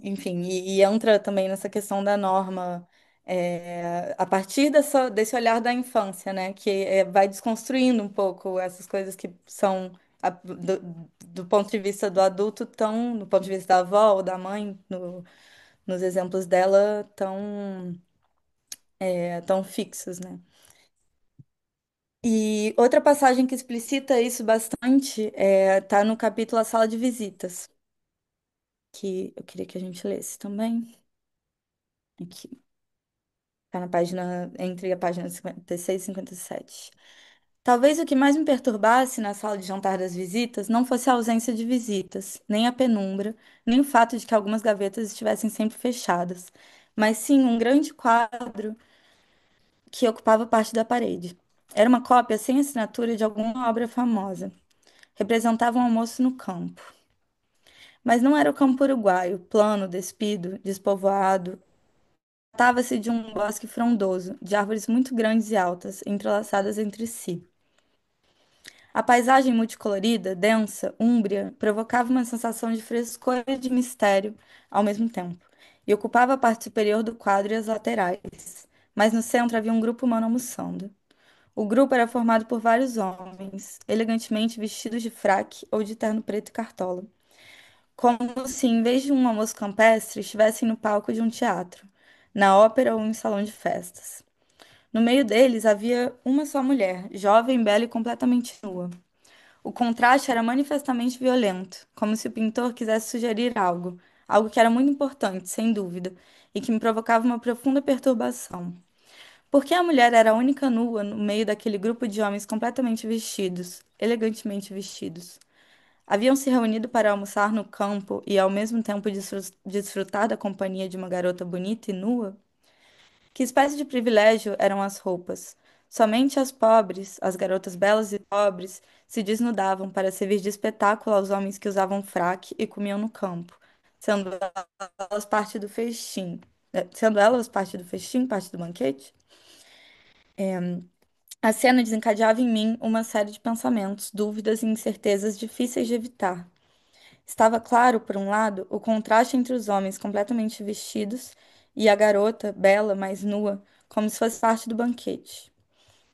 S2: enfim, e entra também nessa questão da norma, a partir desse olhar da infância, né, que vai desconstruindo um pouco essas coisas que são, do ponto de vista do adulto, tão, do ponto de vista da avó ou da mãe, nos exemplos dela, tão fixos, né. E outra passagem que explicita isso bastante tá no capítulo A Sala de Visitas, que eu queria que a gente lesse também. Aqui. Tá na página, entre a página 56 e 57. Talvez o que mais me perturbasse na sala de jantar das visitas não fosse a ausência de visitas, nem a penumbra, nem o fato de que algumas gavetas estivessem sempre fechadas, mas sim um grande quadro que ocupava parte da parede. Era uma cópia sem assinatura de alguma obra famosa. Representava um almoço no campo. Mas não era o campo uruguaio, plano, despido, despovoado. Tratava-se de um bosque frondoso, de árvores muito grandes e altas, entrelaçadas entre si. A paisagem multicolorida, densa, úmbria, provocava uma sensação de frescor e de mistério ao mesmo tempo, e ocupava a parte superior do quadro e as laterais. Mas no centro havia um grupo humano almoçando. O grupo era formado por vários homens, elegantemente vestidos de fraque ou de terno preto e cartola, como se, em vez de um almoço campestre, estivessem no palco de um teatro, na ópera ou em salão de festas. No meio deles havia uma só mulher, jovem, bela e completamente nua. O contraste era manifestamente violento, como se o pintor quisesse sugerir algo, algo que era muito importante, sem dúvida, e que me provocava uma profunda perturbação. Por que a mulher era a única nua no meio daquele grupo de homens completamente vestidos, elegantemente vestidos? Haviam se reunido para almoçar no campo e ao mesmo tempo desfrutar da companhia de uma garota bonita e nua? Que espécie de privilégio eram as roupas? Somente as pobres, as garotas belas e pobres, se desnudavam para servir de espetáculo aos homens que usavam fraque e comiam no campo, sendo elas parte do festim. Sendo elas parte do festim, parte do banquete? A cena desencadeava em mim uma série de pensamentos, dúvidas e incertezas difíceis de evitar. Estava claro, por um lado, o contraste entre os homens completamente vestidos e a garota, bela, mas nua, como se fosse parte do banquete.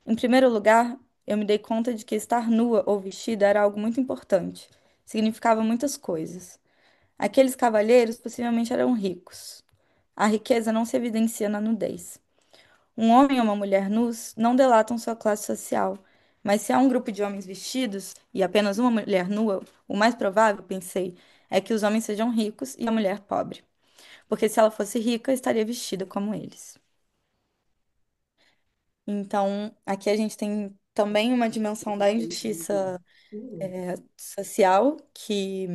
S2: Em primeiro lugar, eu me dei conta de que estar nua ou vestida era algo muito importante. Significava muitas coisas. Aqueles cavalheiros possivelmente eram ricos. A riqueza não se evidencia na nudez. Um homem ou uma mulher nus não delatam sua classe social. Mas se há um grupo de homens vestidos e apenas uma mulher nua, o mais provável, pensei, é que os homens sejam ricos e a mulher pobre. Porque se ela fosse rica, estaria vestida como eles. Então, aqui a gente tem também uma dimensão da injustiça, social que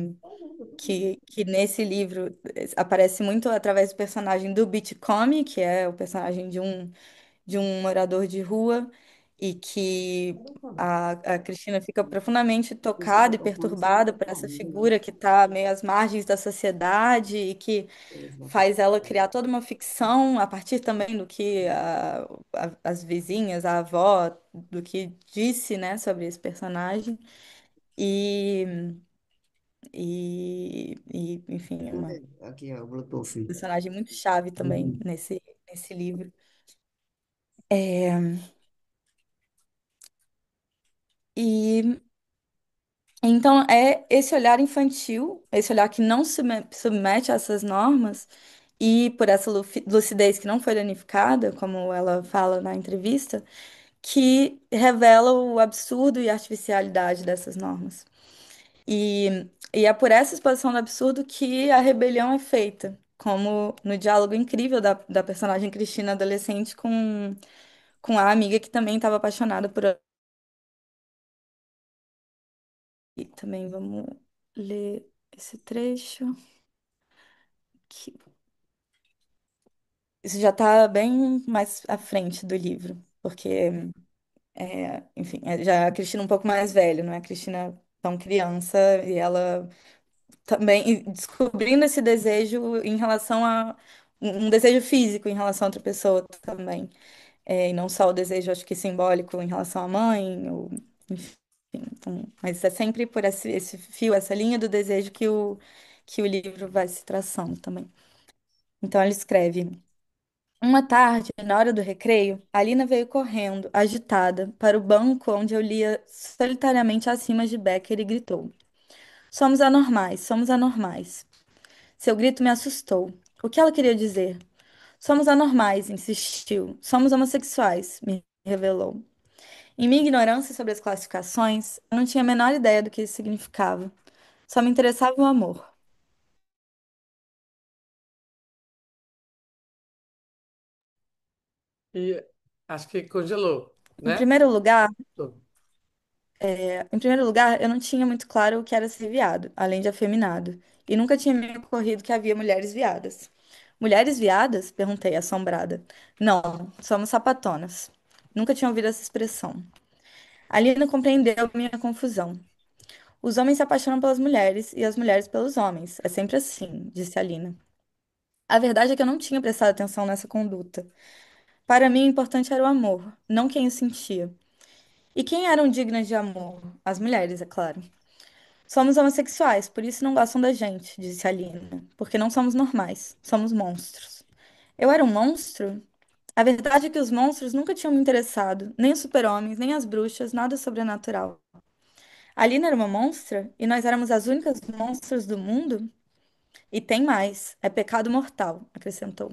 S2: nesse livro aparece muito através do personagem do Beachcomber, que é o personagem de um morador de rua, e que a Cristina fica profundamente tocada e perturbada por essa figura que está meio às margens da sociedade e que faz ela criar toda uma ficção a partir também do que as vizinhas, a avó, do que disse, né, sobre esse personagem. E, enfim, é uma
S3: Aqui, ó, o Bluetooth.
S2: personagem muito chave também
S3: Uhum.
S2: nesse livro. É, e então é esse olhar infantil, esse olhar que não se submete a essas normas e por essa lucidez que não foi danificada, como ela fala na entrevista, que revela o absurdo e a artificialidade dessas normas. E é por essa exposição do absurdo que a rebelião é feita, como no diálogo incrível da personagem Cristina adolescente com a amiga que também estava apaixonada por. E também vamos ler esse trecho. Que Isso já está bem mais à frente do livro, porque, enfim, já é a Cristina um pouco mais velha, não é a Cristina tão criança, e ela também descobrindo esse desejo em relação a um desejo físico em relação a outra pessoa também. E não só o desejo, acho que simbólico em relação à mãe, ou, enfim, então, mas é sempre por esse fio, essa linha do desejo que o livro vai se traçando também. Então ele escreve. Uma tarde, na hora do recreio, Alina veio correndo, agitada, para o banco onde eu lia solitariamente acima de Becker e gritou: Somos anormais, somos anormais. Seu grito me assustou. O que ela queria dizer? Somos anormais, insistiu. Somos homossexuais, me revelou. Em minha ignorância sobre as classificações, eu não tinha a menor ideia do que isso significava. Só me interessava o amor.
S1: E acho que congelou,
S2: Em
S1: né?
S2: primeiro lugar,
S1: Tô.
S2: eu não tinha muito claro o que era ser viado, além de afeminado, e nunca tinha me ocorrido que havia mulheres viadas. Mulheres viadas? Perguntei, assombrada. Não, somos sapatonas. Nunca tinha ouvido essa expressão. Alina compreendeu minha confusão. Os homens se apaixonam pelas mulheres e as mulheres pelos homens. É sempre assim, disse Alina. A verdade é que eu não tinha prestado atenção nessa conduta. Para mim, o importante era o amor, não quem o sentia. E quem eram dignas de amor? As mulheres, é claro. Somos homossexuais, por isso não gostam da gente, disse Alina. Porque não somos normais, somos monstros. Eu era um monstro? A verdade é que os monstros nunca tinham me interessado, nem os super-homens, nem as bruxas, nada sobrenatural. Alina era uma monstra e nós éramos as únicas monstras do mundo? E tem mais, é pecado mortal, acrescentou.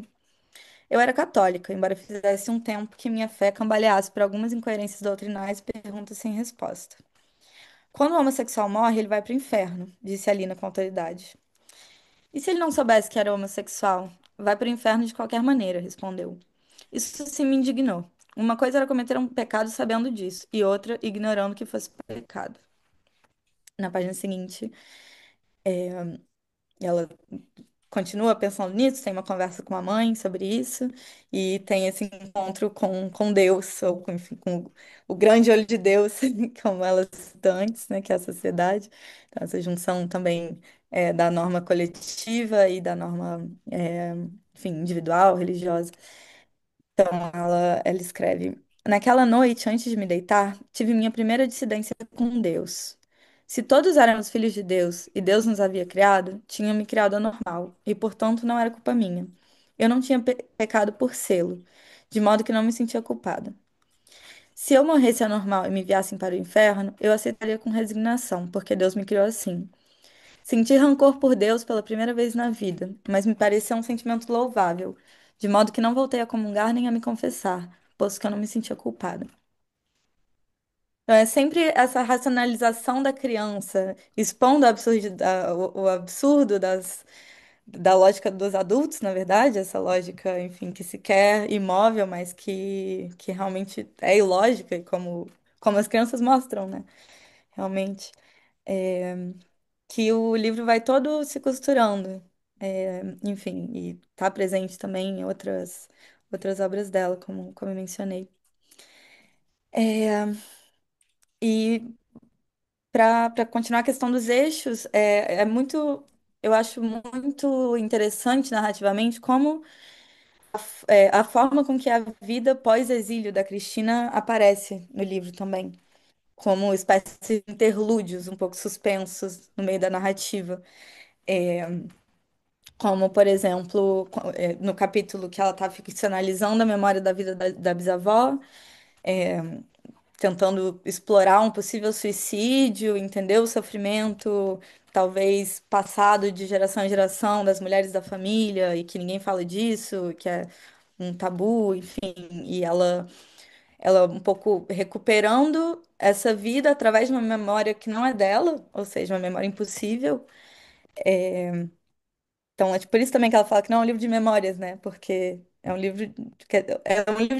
S2: Eu era católica, embora fizesse um tempo que minha fé cambaleasse por algumas incoerências doutrinais e perguntas sem resposta. Quando o homossexual morre, ele vai para o inferno, disse Alina com autoridade. E se ele não soubesse que era homossexual? Vai para o inferno de qualquer maneira, respondeu. Isso sim me indignou. Uma coisa era cometer um pecado sabendo disso, e outra ignorando que fosse pecado. Na página seguinte, ela continua pensando nisso, tem uma conversa com a mãe sobre isso, e tem esse encontro com Deus, ou com, enfim, com o grande olho de Deus, como ela citou antes, né, que é a sociedade. Então, essa junção também da norma coletiva e da norma, enfim, individual, religiosa. Então, ela escreve: Naquela noite, antes de me deitar, tive minha primeira dissidência com Deus. Se todos éramos filhos de Deus e Deus nos havia criado, tinha me criado anormal e, portanto, não era culpa minha. Eu não tinha pecado por sê-lo, de modo que não me sentia culpada. Se eu morresse anormal e me enviassem para o inferno, eu aceitaria com resignação, porque Deus me criou assim. Senti rancor por Deus pela primeira vez na vida, mas me pareceu um sentimento louvável, de modo que não voltei a comungar nem a me confessar, posto que eu não me sentia culpada. Então, é sempre essa racionalização da criança, expondo o absurdo da lógica dos adultos, na verdade, essa lógica, enfim, que se quer imóvel, mas que realmente é ilógica, e como as crianças mostram, né? Realmente. Que o livro vai todo se costurando. Enfim, e está presente também em outras obras dela, como eu mencionei. É, e para continuar a questão dos eixos, eu acho muito interessante narrativamente como a forma com que a vida pós-exílio da Cristina aparece no livro também, como espécie de interlúdios um pouco suspensos no meio da narrativa. Como, por exemplo, no capítulo que ela está ficcionalizando a memória da vida da bisavó, tentando explorar um possível suicídio, entender o sofrimento, talvez passado de geração em geração das mulheres da família, e que ninguém fala disso, que é um tabu, enfim, e ela um pouco recuperando essa vida através de uma memória que não é dela, ou seja, uma memória impossível. Então, é tipo, por isso também que ela fala que não é um livro de memórias, né? Porque é um livro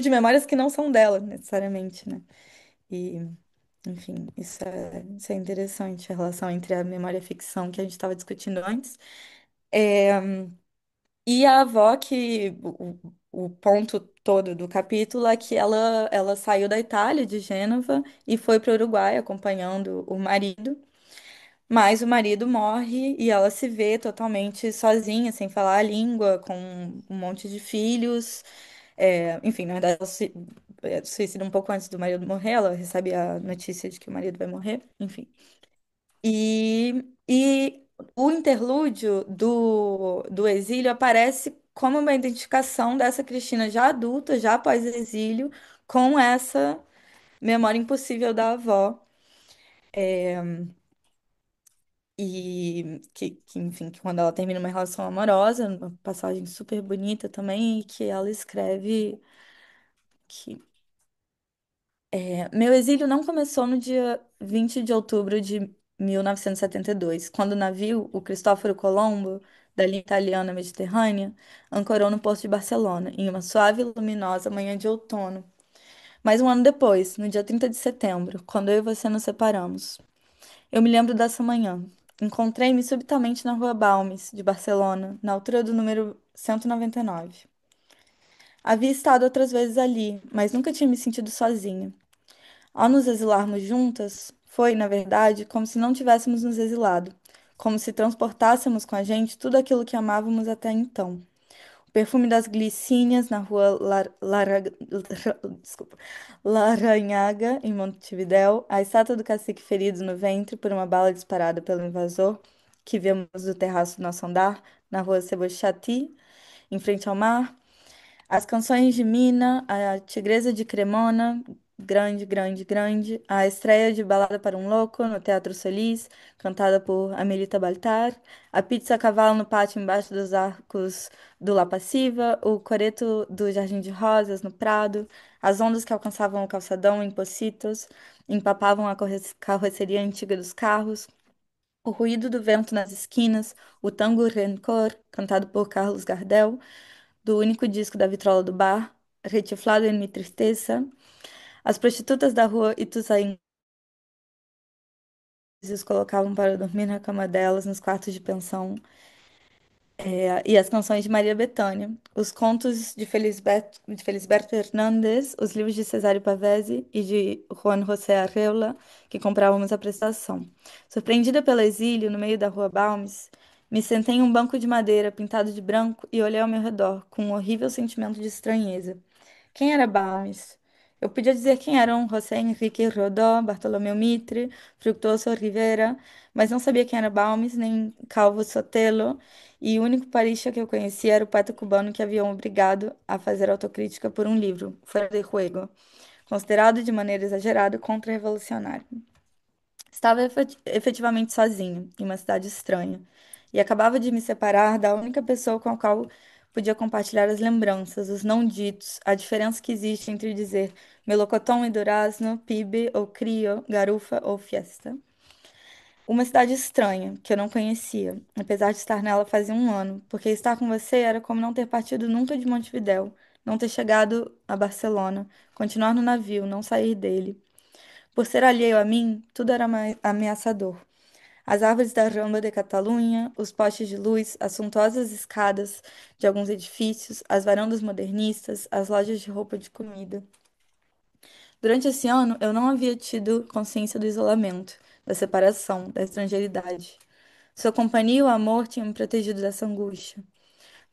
S2: de memórias que não são dela, necessariamente, né? E, enfim, isso é interessante, a relação entre a memória e a ficção que a gente estava discutindo antes. E a avó, que o ponto todo do capítulo é que ela saiu da Itália, de Gênova, e foi para o Uruguai acompanhando o marido. Mas o marido morre e ela se vê totalmente sozinha, sem falar a língua, com um monte de filhos. Enfim, na verdade, ela se suicida um pouco antes do marido morrer, ela recebe a notícia de que o marido vai morrer, enfim. E o interlúdio do exílio aparece como uma identificação dessa Cristina já adulta, já após exílio, com essa memória impossível da avó. Enfim, que quando ela termina uma relação amorosa, uma passagem super bonita também, e que ela escreve que meu exílio não começou no dia 20 de outubro de 1972, quando o navio, o Cristóforo Colombo, da linha italiana Mediterrânea, ancorou no porto de Barcelona, em uma suave e luminosa manhã de outono. Mas um ano depois, no dia 30 de setembro, quando eu e você nos separamos. Eu me lembro dessa manhã. Encontrei-me subitamente na Rua Balmes, de Barcelona, na altura do número 199. Havia estado outras vezes ali, mas nunca tinha me sentido sozinha. Ao nos exilarmos juntas, foi, na verdade, como se não tivéssemos nos exilado, como se transportássemos com a gente tudo aquilo que amávamos até então. O perfume das glicínias na rua desculpa, Laranhaga, em Montevidéu, a estátua do cacique ferido no ventre por uma bala disparada pelo invasor, que vemos do terraço do nosso andar, na rua Sebochati, em frente ao mar, as canções de Mina, a Tigresa de Cremona, grande, grande, grande, a estreia de Balada para um Louco no Teatro Solis, cantada por Amelita Baltar, a pizza a cavalo no pátio embaixo dos arcos do La Passiva, o coreto do Jardim de Rosas no Prado, as ondas que alcançavam o calçadão em Pocitos, empapavam a carroceria antiga dos carros, o ruído do vento nas esquinas, o tango Rencor, cantado por Carlos Gardel, do único disco da vitrola do bar, Retiflado em Mi Tristeza, as prostitutas da rua Ituzaingó os colocavam para dormir na cama delas nos quartos de pensão. E as canções de Maria Bethânia, os contos de Felisberto Hernandes, os livros de Cesário Pavese e de Juan José Arreola, que comprávamos à prestação. Surpreendida pelo exílio no meio da rua Balmes, me sentei em um banco de madeira pintado de branco e olhei ao meu redor com um horrível sentimento de estranheza. Quem era Balmes? Eu podia dizer quem eram José Henrique Rodó, Bartolomeu Mitre, Fructuoso Rivera, mas não sabia quem era Balmes, nem Calvo Sotelo, e o único parista que eu conhecia era o poeta cubano que haviam obrigado a fazer autocrítica por um livro, Fuera de Juego, considerado de maneira exagerada contra-revolucionário. Estava efetivamente sozinho, em uma cidade estranha, e acabava de me separar da única pessoa com a qual podia compartilhar as lembranças, os não ditos, a diferença que existe entre dizer melocotão e durazno, pibe ou crio, garufa ou fiesta. Uma cidade estranha, que eu não conhecia, apesar de estar nela fazia um ano, porque estar com você era como não ter partido nunca de Montevidéu, não ter chegado a Barcelona, continuar no navio, não sair dele. Por ser alheio a mim, tudo era ameaçador. As árvores da Rambla de Catalunha, os postes de luz, as suntuosas escadas de alguns edifícios, as varandas modernistas, as lojas de roupa de comida. Durante esse ano, eu não havia tido consciência do isolamento, da separação, da estrangeiridade. Sua companhia e o amor tinham me protegido dessa angústia.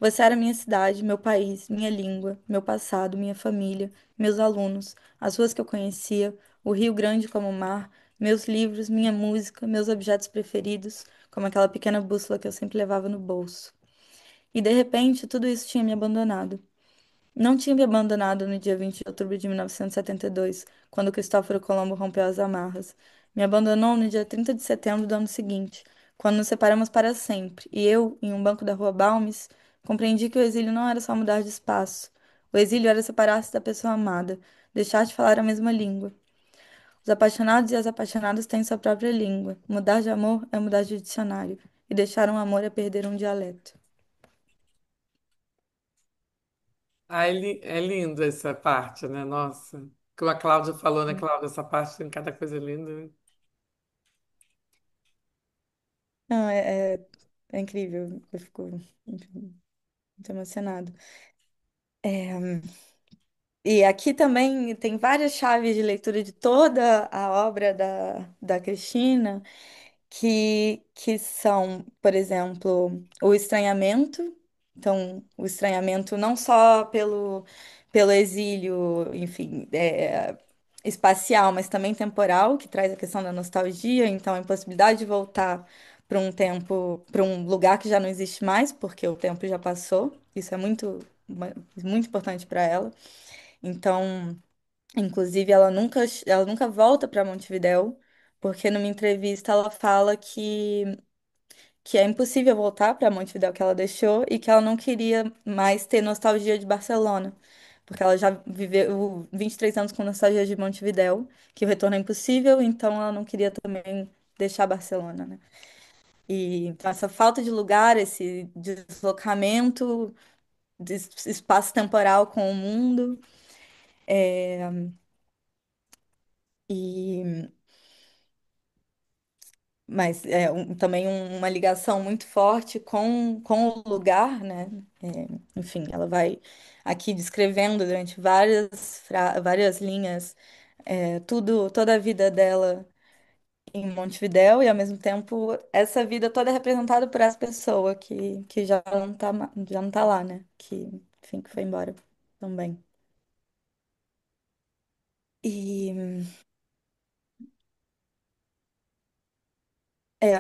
S2: Você era minha cidade, meu país, minha língua, meu passado, minha família, meus alunos, as ruas que eu conhecia, o Rio Grande como o mar, meus livros, minha música, meus objetos preferidos, como aquela pequena bússola que eu sempre levava no bolso. E de repente, tudo isso tinha me abandonado. Não tinha me abandonado no dia 20 de outubro de 1972, quando Cristóforo Colombo rompeu as amarras. Me abandonou no dia 30 de setembro do ano seguinte, quando nos separamos para sempre, e eu, em um banco da rua Balmes, compreendi que o exílio não era só mudar de espaço. O exílio era separar-se da pessoa amada, deixar de falar a mesma língua. Os apaixonados e as apaixonadas têm sua própria língua. Mudar de amor é mudar de dicionário, e deixar um amor é perder um dialeto.
S1: Ah, é lindo essa parte, né? Nossa. Como a Cláudia falou, né, Cláudia? Essa parte tem cada coisa linda, né?
S2: Não, é incrível. Eu fico, enfim, muito emocionado. E aqui também tem várias chaves de leitura de toda a obra da Cristina, que são, por exemplo, o estranhamento. Então, o estranhamento não só pelo exílio, enfim, espacial, mas também temporal, que traz a questão da nostalgia. Então, a impossibilidade de voltar para um tempo, para um lugar que já não existe mais, porque o tempo já passou. Isso é muito importante para ela. Então, inclusive, ela nunca volta para Montevidéu, porque numa entrevista ela fala que é impossível voltar para Montevidéu que ela deixou e que ela não queria mais ter nostalgia de Barcelona, porque ela já viveu 23 anos com nostalgia de Montevidéu, que o retorno é impossível, então ela não queria também deixar Barcelona, né? E então, essa falta de lugar, esse deslocamento de espaço temporal com o mundo. E Mas também uma ligação muito forte com o lugar, né? Enfim, ela vai aqui descrevendo durante várias linhas toda a vida dela em Montevidéu e, ao mesmo tempo, essa vida toda é representada por essa pessoa que já não tá lá, né? Enfim, que foi embora também. E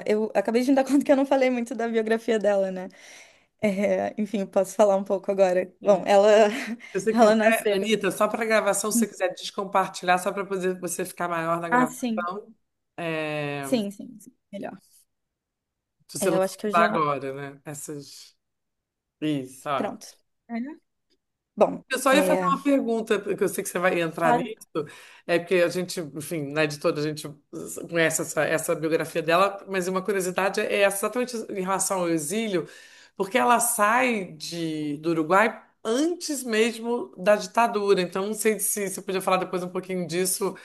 S2: eu acabei de me dar conta que eu não falei muito da biografia dela, né? Enfim, posso falar um pouco agora. Bom,
S1: É. Se você
S2: ela
S1: quiser,
S2: nasceu.
S1: Anitta, só para gravação, se você quiser descompartilhar, só para poder você ficar maior na
S2: Ah, sim.
S1: gravação, é,
S2: Sim. Melhor.
S1: se você não
S2: Eu
S1: for
S2: acho que eu
S1: usar
S2: já.
S1: agora, né? Essas. Isso, ó.
S2: Pronto. Melhor? Bom,
S1: Eu só ia fazer uma pergunta, porque eu sei que você vai entrar
S2: claro.
S1: nisso, é porque a gente, enfim, na editora a gente conhece essa biografia dela, mas uma curiosidade é exatamente em relação ao exílio, porque ela sai do Uruguai antes mesmo da ditadura, então não sei se você podia falar depois um pouquinho disso,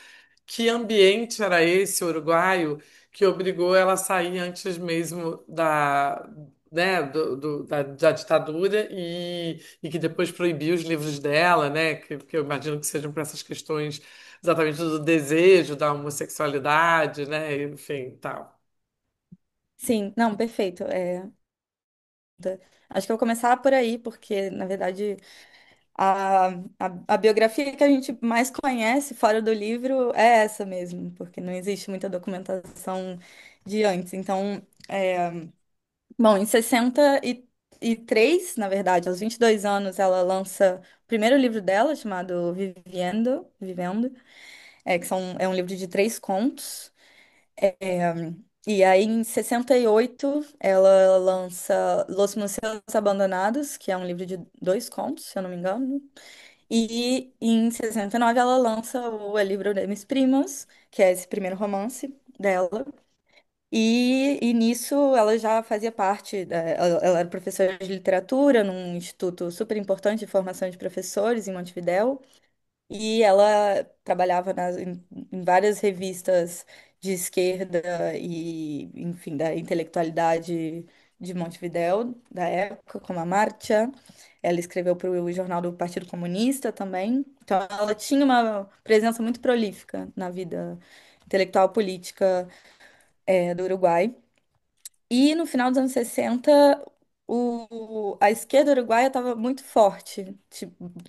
S1: que ambiente era esse uruguaio que obrigou ela a sair antes mesmo né, da ditadura e que depois proibiu os livros dela, né, que eu imagino que sejam para essas questões exatamente do desejo, da homossexualidade, né, enfim, tal.
S2: Sim, não, perfeito. Acho que eu vou começar por aí, porque, na verdade, a, a biografia que a gente mais conhece fora do livro é essa mesmo, porque não existe muita documentação de antes. Então, bom, em 63, na verdade, aos 22 anos, ela lança o primeiro livro dela, chamado Vivendo, é um livro de três contos. E aí, em 68, ela lança Los Museus Abandonados, que é um livro de dois contos, se eu não me engano. E em 69 ela lança o El Libro de Mis Primos, que é esse primeiro romance dela. E nisso ela já fazia parte, ela era professora de literatura num instituto super importante de formação de professores em Montevidéu. E ela trabalhava em várias revistas de esquerda e, enfim, da intelectualidade de Montevidéu, da época, como a Marcha. Ela escreveu para o jornal do Partido Comunista também. Então, ela tinha uma presença muito prolífica na vida intelectual política, do Uruguai. E no final dos anos 60, a esquerda uruguaia estava muito forte.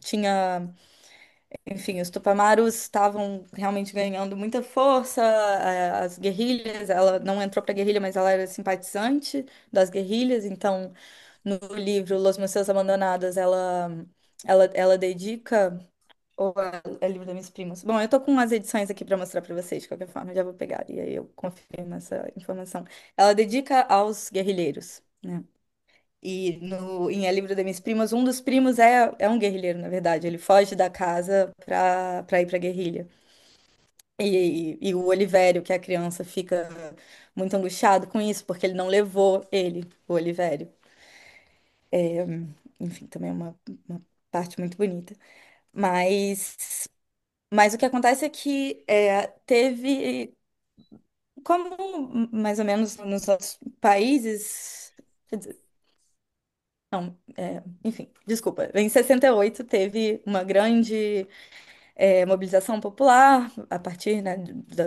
S2: Tinha enfim, os Tupamaros estavam realmente ganhando muita força, as guerrilhas, ela não entrou para a guerrilha, mas ela era simpatizante das guerrilhas, então no livro Los Museus Abandonados, ela dedica, ou é livro das minhas primas. Bom, eu tô com umas edições aqui para mostrar para vocês, de qualquer forma, eu já vou pegar, e aí eu confirmo essa informação. Ela dedica aos guerrilheiros, né? E em A Livro das Minhas Primas, um dos primos é um guerrilheiro, na verdade. Ele foge da casa pra ir pra guerrilha. E o Olivério, que é a criança, fica muito angustiado com isso, porque ele não levou ele, o Olivério. Enfim, também é uma parte muito bonita. Mas, mas o que acontece é que teve, como mais ou menos nos outros países. Não, enfim, desculpa. Em 68 teve uma grande mobilização popular a partir, né,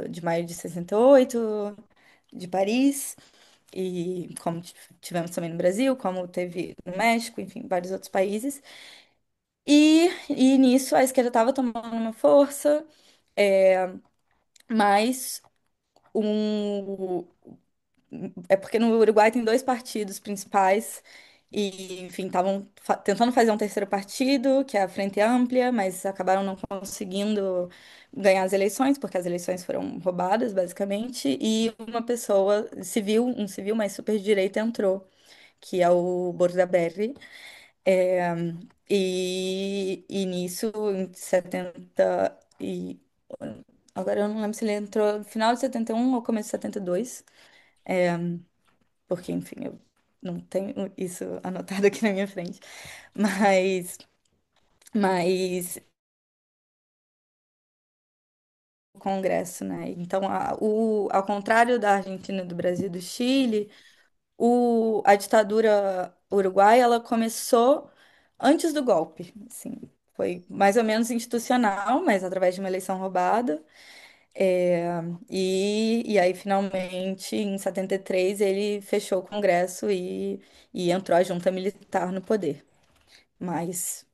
S2: de maio de 68, de Paris, e como tivemos também no Brasil, como teve no México, enfim, vários outros países. E nisso a esquerda estava tomando uma força, mas um, é porque no Uruguai tem dois partidos principais e, enfim, estavam tentando fazer um terceiro partido, que é a Frente Ampla, mas acabaram não conseguindo ganhar as eleições, porque as eleições foram roubadas, basicamente, e uma pessoa civil, um civil mais super de direita entrou, que é o Bordaberry. É, e nisso, em 70 e... Agora eu não lembro se ele entrou no final de 71 ou começo de 72, porque, enfim, eu não tenho isso anotado aqui na minha frente. Mas, mas o Congresso, né? Então, ao contrário da Argentina, do Brasil e do Chile, a ditadura uruguaia, ela começou antes do golpe, assim. Foi mais ou menos institucional, mas através de uma eleição roubada. É, e aí, finalmente, em 73 ele fechou o Congresso e entrou a junta militar no poder. Mas,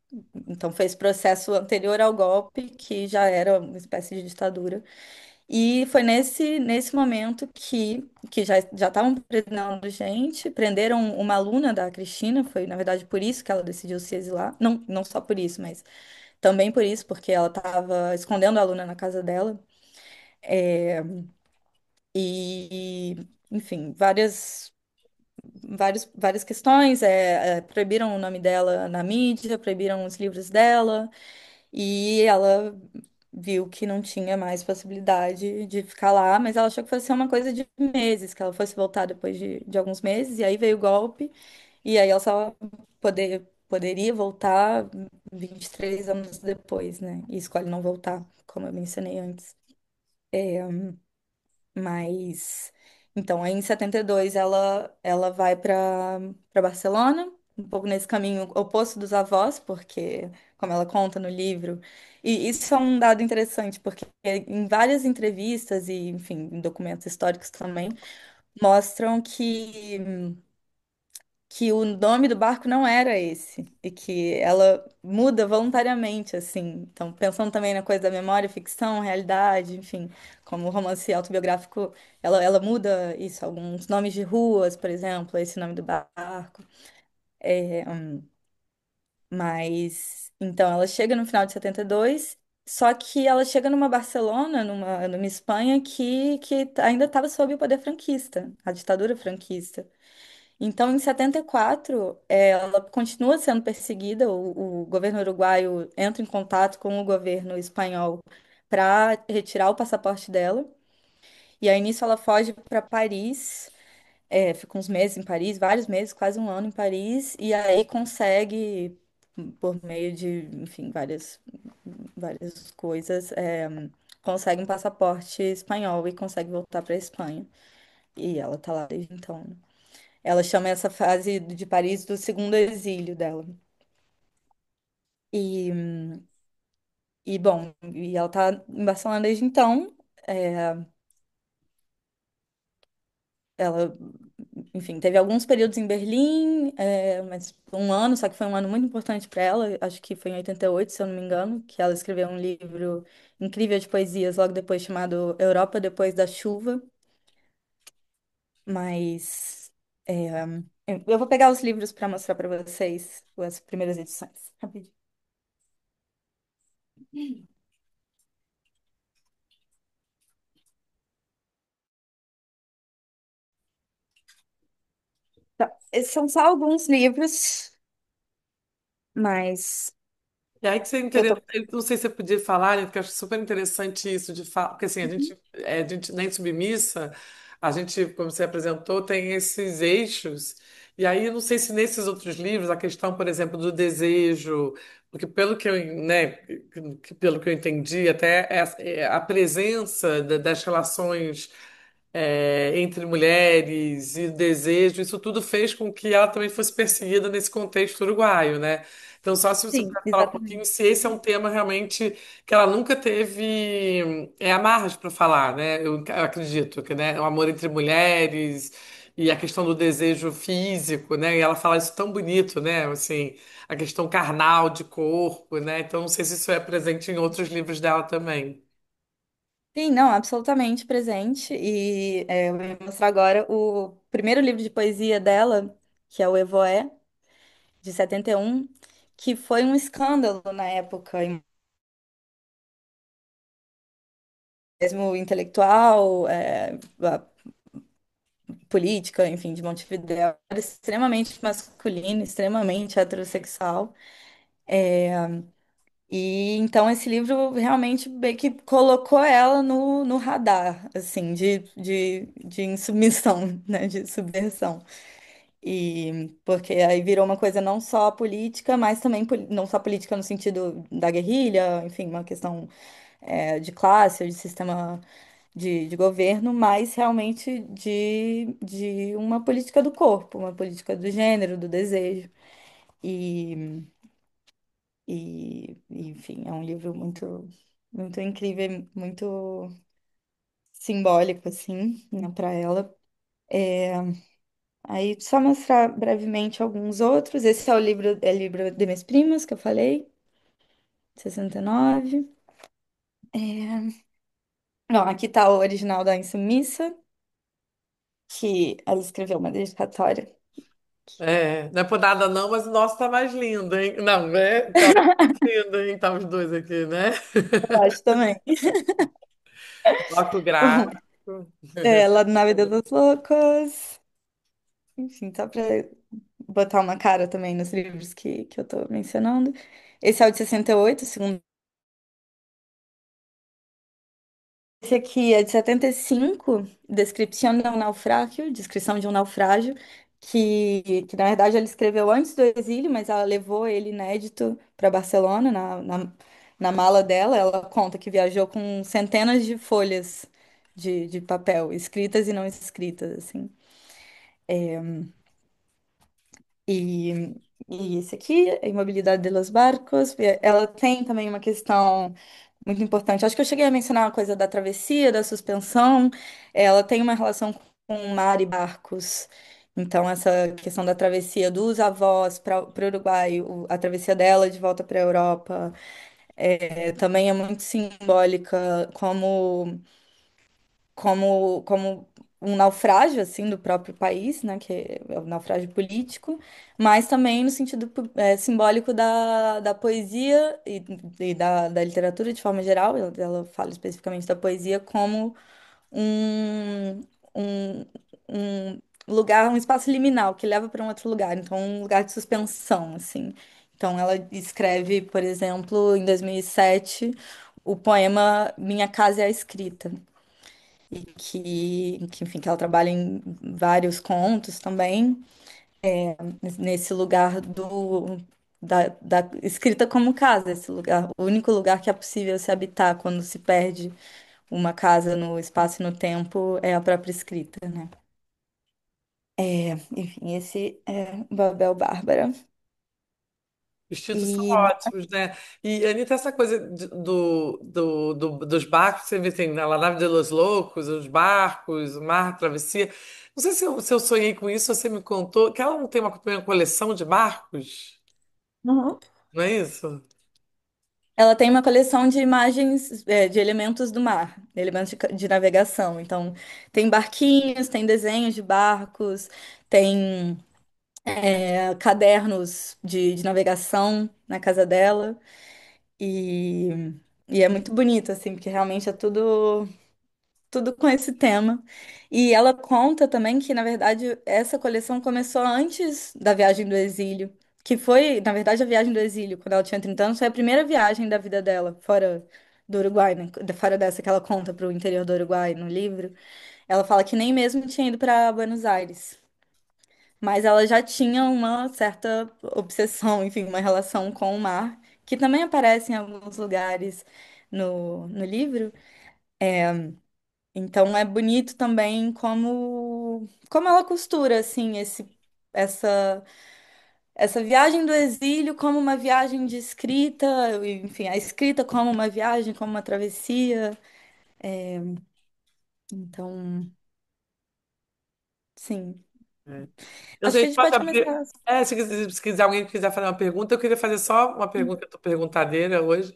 S2: então, fez processo anterior ao golpe, que já era uma espécie de ditadura. E foi nesse momento que já estavam prendendo gente, prenderam uma aluna da Cristina, foi, na verdade, por isso que ela decidiu se exilar. Não, não só por isso, mas também por isso, porque ela estava escondendo a aluna na casa dela. E, enfim, várias questões. Proibiram o nome dela na mídia, proibiram os livros dela, e ela viu que não tinha mais possibilidade de ficar lá, mas ela achou que fosse ser uma coisa de meses, que ela fosse voltar depois de alguns meses, e aí veio o golpe, e aí ela só poderia voltar 23 anos depois, né? E escolhe não voltar, como eu mencionei antes. Mas. Então, aí em 72 ela vai para Barcelona, um pouco nesse caminho oposto dos avós, porque, como ela conta no livro, e isso é um dado interessante, porque em várias entrevistas e, enfim, em documentos históricos também, mostram que o nome do barco não era esse, e que ela muda voluntariamente, assim. Então, pensando também na coisa da memória, ficção, realidade, enfim, como o romance autobiográfico, ela muda isso, alguns nomes de ruas, por exemplo, esse nome do barco. É, mas, então, ela chega no final de 72. Só que ela chega numa Barcelona, numa Espanha que ainda estava sob o poder franquista, a ditadura franquista. Então, em 74, ela continua sendo perseguida. O governo uruguaio entra em contato com o governo espanhol para retirar o passaporte dela. E aí, nisso, ela foge para Paris, fica uns meses em Paris, vários meses, quase um ano em Paris, e aí consegue, por meio de, enfim, várias coisas, consegue um passaporte espanhol e consegue voltar para a Espanha. E ela tá lá desde então, né? Ela chama essa fase de Paris do segundo exílio dela. E, e ela tá em Barcelona desde então. É, ela, enfim, teve alguns períodos em Berlim, mas um ano, só que foi um ano muito importante para ela. Acho que foi em 88, se eu não me engano, que ela escreveu um livro incrível de poesias logo depois chamado Europa Depois da Chuva. Mas eu vou pegar os livros para mostrar para vocês as primeiras edições. Rapidinho. Tá. Esses são só alguns livros, mas
S1: E aí que você
S2: que eu tô.
S1: eu não sei se você podia falar, né, porque eu acho super interessante isso de falar, porque assim, a gente na Insubmissa, a gente, como você apresentou, tem esses eixos, e aí eu não sei se nesses outros livros, a questão, por exemplo, do desejo, porque pelo que eu, né, pelo que eu entendi, até a presença das relações entre mulheres e desejo, isso tudo fez com que ela também fosse perseguida nesse contexto uruguaio, né? Então, só se você
S2: Sim,
S1: puder falar um pouquinho
S2: exatamente.
S1: se esse é um tema realmente que ela nunca teve amarras para falar, né? Eu acredito que, né, o amor entre mulheres e a questão do desejo físico, né? E ela fala isso tão bonito, né? Assim, a questão carnal de corpo, né? Então, não sei se isso é presente em outros livros dela também.
S2: Sim, não, absolutamente presente. E eu vou mostrar agora o primeiro livro de poesia dela, que é o Evoé, de 71, que foi um escândalo na época, mesmo intelectual, política, enfim, de Montevidéu, era extremamente masculino, extremamente heterossexual. E então esse livro realmente meio que colocou ela no radar, assim, de insubmissão, né, de subversão. E porque aí virou uma coisa não só política, mas também não só política no sentido da guerrilha, enfim, uma questão de classe, ou de sistema de governo, mas realmente de uma política do corpo, uma política do gênero, do desejo. E, enfim, é um livro muito incrível, muito simbólico, assim, né, para ela. É, aí, só mostrar brevemente alguns outros. Esse é o livro de Minhas Primas, que eu falei, 69. É... Não, aqui tá o original da Insumissa, que ela escreveu uma dedicatória.
S1: É, não é por nada não, mas o nosso tá mais lindo, hein? Não, né? Tá mais lindo, hein? Tá os dois aqui, né?
S2: Eu acho também.
S1: Bloco gráfico.
S2: Lá na Vida dos Loucos. Enfim, só pra botar uma cara também nos livros que eu tô mencionando. Esse é o de 68, segundo. Esse aqui é de 75, Description de um Naufrágio, Descrição de um Naufrágio, que na verdade ela escreveu antes do exílio, mas ela levou ele inédito para Barcelona, na mala dela. Ela conta que viajou com centenas de folhas de papel, escritas e não escritas, assim. E, e esse aqui, a imobilidade de los barcos, ela tem também uma questão muito importante. Acho que eu cheguei a mencionar uma coisa da travessia, da suspensão. Ela tem uma relação com mar e barcos. Então, essa questão da travessia dos avós para o Uruguai, a travessia dela de volta para a Europa, também é muito simbólica como um naufrágio assim do próprio país, né, que é o naufrágio político, mas também no sentido simbólico da poesia e da literatura de forma geral. Ela fala especificamente da poesia como um, um, um lugar, um espaço liminal que leva para um outro lugar, então um lugar de suspensão, assim. Então ela escreve, por exemplo, em 2007, o poema Minha Casa é a Escrita e enfim, que ela trabalha em vários contos também, nesse lugar da escrita como casa, esse lugar, o único lugar que é possível se habitar quando se perde uma casa no espaço e no tempo é a própria escrita, né? Enfim, esse é Babel Bárbara.
S1: Os títulos são
S2: E
S1: ótimos, né? E, Anitta, essa coisa dos barcos, você vê, tem a La Nave de los Loucos, os barcos, o mar, a travessia. Não sei se eu sonhei com isso, você me contou que ela não tem uma coleção de barcos,
S2: Uhum.
S1: não é isso?
S2: Ela tem uma coleção de imagens, de elementos do mar, elementos de navegação. Então, tem barquinhos, tem desenhos de barcos, tem cadernos de navegação na casa dela. E, e é muito bonito, assim, porque realmente é tudo com esse tema. E ela conta também que, na verdade, essa coleção começou antes da viagem do exílio, que foi, na verdade, a viagem do exílio, quando ela tinha 30 anos, foi a primeira viagem da vida dela, fora do Uruguai, né? Fora dessa que ela conta para o interior do Uruguai no livro. Ela fala que nem mesmo tinha ido para Buenos Aires. Mas ela já tinha uma certa obsessão, enfim, uma relação com o mar, que também aparece em alguns lugares no livro. Então é bonito também como ela costura assim essa essa viagem do exílio como uma viagem de escrita, enfim, a escrita como uma viagem, como uma travessia. Então, sim.
S1: É. Eu
S2: Acho
S1: sei,
S2: que
S1: a
S2: a
S1: gente
S2: gente
S1: pode
S2: pode
S1: abrir.
S2: começar.
S1: Se quiser alguém quiser fazer uma pergunta, eu queria fazer só uma pergunta, que eu tô perguntadeira hoje.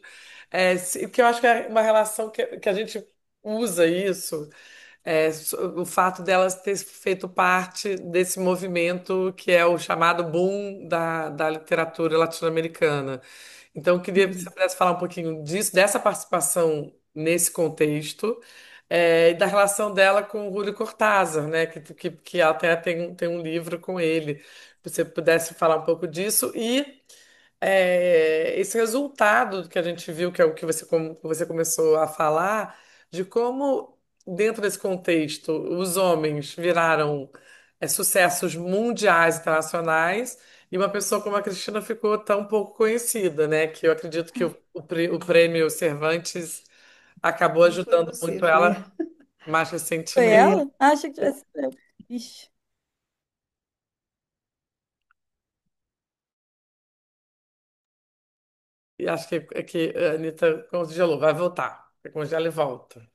S1: Que eu acho que é uma relação que a gente usa isso. O fato delas ter feito parte desse movimento que é o chamado boom da literatura latino-americana. Então, eu queria que você
S2: Uhum.
S1: pudesse falar um pouquinho disso, dessa participação nesse contexto, e da relação dela com o Júlio Cortázar, né? Que ela até tem um livro com ele. Se você pudesse falar um pouco disso e esse resultado que a gente viu, que é o que você começou a falar, de como, dentro desse contexto, os homens viraram sucessos mundiais, internacionais, e uma pessoa como a Cristina ficou tão pouco conhecida, né? Que eu acredito que o prêmio Cervantes acabou
S2: Não foi
S1: ajudando
S2: você,
S1: muito
S2: foi
S1: ela
S2: ela.
S1: mais
S2: Foi
S1: recentemente.
S2: ela? Acho que tivesse eu. Ixi.
S1: E acho que a Anitta congelou, vai voltar. Congela e volta.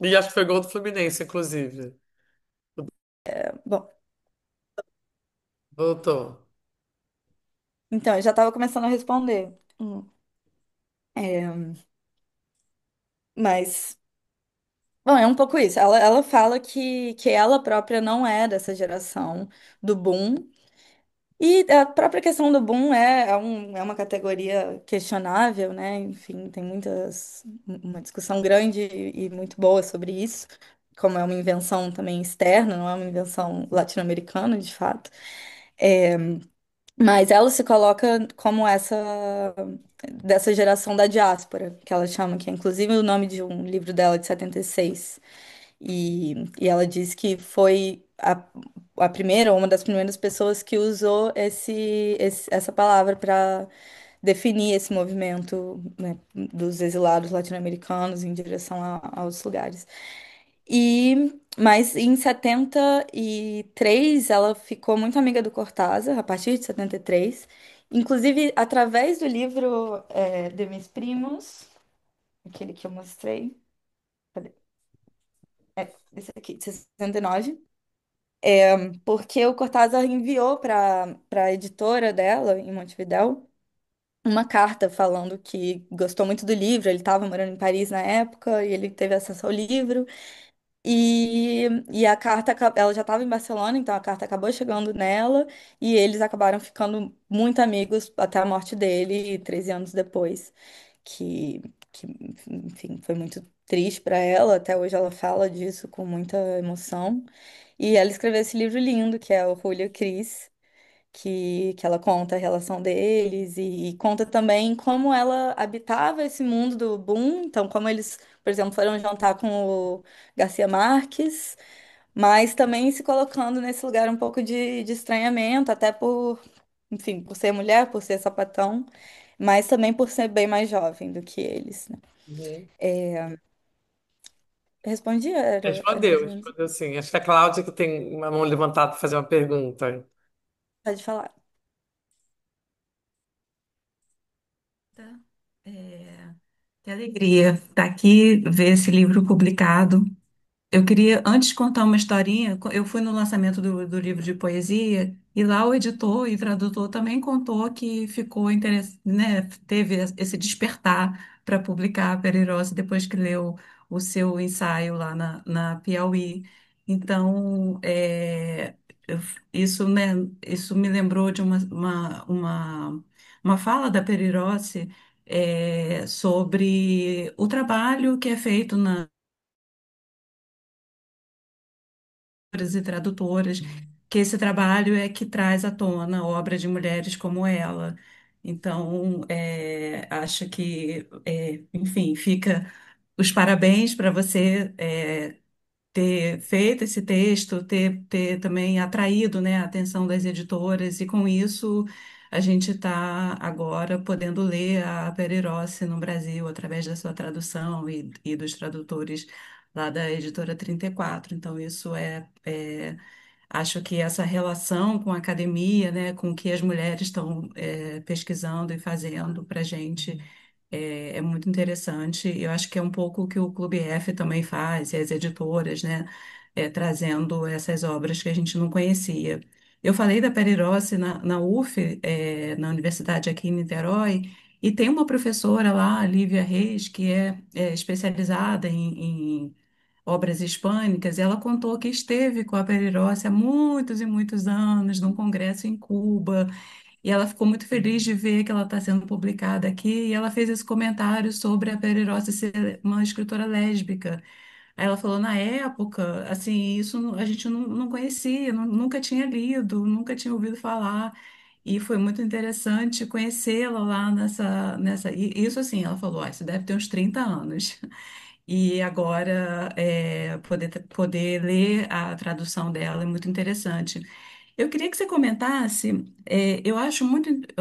S1: E acho que foi gol do Fluminense, inclusive.
S2: Bom,
S1: Voltou.
S2: então, eu já estava começando a responder. É, mas, bom, é um pouco isso. Ela fala que ela própria não é dessa geração do boom. E a própria questão do boom é uma categoria questionável, né? Enfim, tem uma discussão grande e muito boa sobre isso, como é uma invenção também externa, não é uma invenção latino-americana, de fato. É, mas ela se coloca como dessa geração da diáspora, que ela chama, que é inclusive o nome de um livro dela de 76. E ela diz que foi a primeira, ou uma das primeiras pessoas que usou essa palavra definir esse movimento, né, dos exilados latino-americanos em direção aos lugares. Mas em 73 ela ficou muito amiga do Cortázar, a partir de 73, inclusive através do livro de Mis Primos, aquele que eu mostrei, cadê? Esse aqui, de 69. Porque o Cortázar enviou para a editora dela, em Montevidéu, uma carta falando que gostou muito do livro. Ele estava morando em Paris na época e ele teve acesso ao livro. E a carta, ela já estava em Barcelona, então a carta acabou chegando nela e eles acabaram ficando muito amigos até a morte dele, 13 anos depois, que enfim, foi muito triste para ela. Até hoje ela fala disso com muita emoção. E ela escreveu esse livro lindo, que é o Julio Cris, que ela conta a relação deles e conta também como ela habitava esse mundo do boom. Então, como eles, por exemplo, foram jantar com o Garcia Marques, mas também se colocando nesse lugar um pouco de estranhamento, até por, enfim, por ser mulher, por ser sapatão, mas também por ser bem mais jovem do que eles, né?
S1: Uhum.
S2: Respondi, era mais
S1: Respondeu,
S2: ou menos.
S1: respondeu sim. Acho que a Cláudia que tem uma mão levantada para fazer uma pergunta.
S2: Pode falar.
S3: Tá. É, que alegria estar aqui, ver esse livro publicado. Eu queria, antes de contar uma historinha, eu fui no lançamento do livro de poesia e lá o editor e tradutor também contou que ficou né, teve esse despertar para publicar a Pere Rossi depois que leu o seu ensaio lá na Piauí. Então, eu- isso, né, isso me lembrou de uma fala da Pere Rossi, sobre o trabalho que é feito e tradutoras, que esse trabalho é que traz à tona a obra de mulheres como ela. Então, acho que, enfim, fica os parabéns para você, ter feito esse texto, ter também atraído, né, a atenção das editoras, e com isso a gente está agora podendo ler a Pere Rossi no Brasil através da sua tradução e dos tradutores lá da editora 34. Então, isso acho que essa relação com a academia, né, com o que as mulheres estão pesquisando e fazendo para a gente é muito interessante. Eu acho que é um pouco o que o Clube F também faz, e as editoras, né, trazendo essas obras que a gente não conhecia. Eu falei da Pere Rossi na UF, na universidade aqui em Niterói, e tem uma professora lá, a Lívia Reis, que é especializada em obras hispânicas, e ela contou que esteve com a Pere Rossi há muitos e muitos anos, num congresso em Cuba, e ela ficou muito feliz de ver que ela está sendo publicada aqui, e ela fez esse comentário sobre a Pere Rossi ser uma escritora lésbica. Aí ela falou, na época, assim, isso a gente não conhecia, nunca tinha lido, nunca tinha ouvido falar, e foi muito interessante conhecê-la lá e isso assim, ela falou, isso deve ter uns 30 anos. E agora poder ler a tradução dela é muito interessante. Eu queria que você comentasse, eu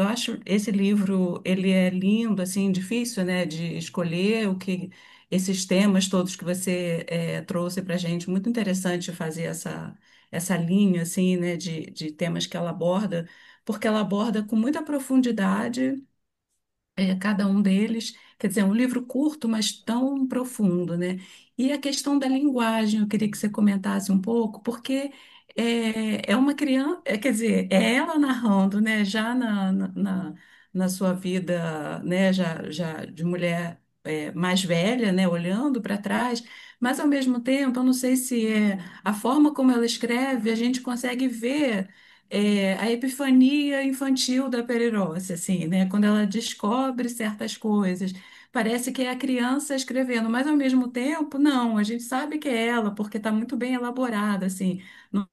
S3: acho esse livro, ele é lindo, assim, difícil, né, de escolher esses temas todos que você trouxe para a gente, muito interessante fazer essa linha, assim, né, de temas que ela aborda, porque ela aborda com muita profundidade cada um deles, quer dizer, é um livro curto, mas tão profundo, né? E a questão da linguagem, eu queria que você comentasse um pouco, porque é uma criança, quer dizer, é ela narrando, né? Já na sua vida, né? Já de mulher mais velha, né? Olhando para trás, mas ao mesmo tempo, eu não sei se é a forma como ela escreve, a gente consegue ver a epifania infantil da Pere Rossi, assim, né? Quando ela descobre certas coisas, parece que é a criança escrevendo, mas ao mesmo tempo, não, a gente sabe que é ela, porque está muito bem elaborada, assim. Não-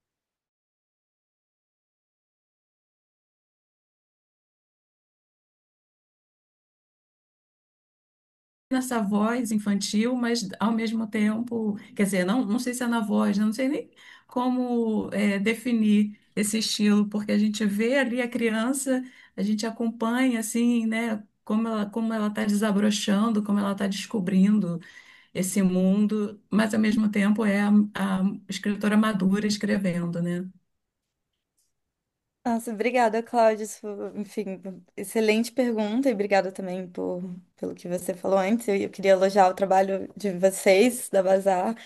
S3: nessa voz infantil, mas ao mesmo tempo, quer dizer, não sei se é na voz, não sei nem como definir esse estilo, porque a gente vê ali a criança, a gente acompanha assim, né, como ela está desabrochando, como ela está descobrindo esse mundo, mas ao mesmo tempo é a escritora madura escrevendo, né?
S2: Nossa, obrigada, Cláudia. Enfim, excelente pergunta e obrigada também pelo que você falou antes. Eu queria elogiar o trabalho de vocês, da Bazar,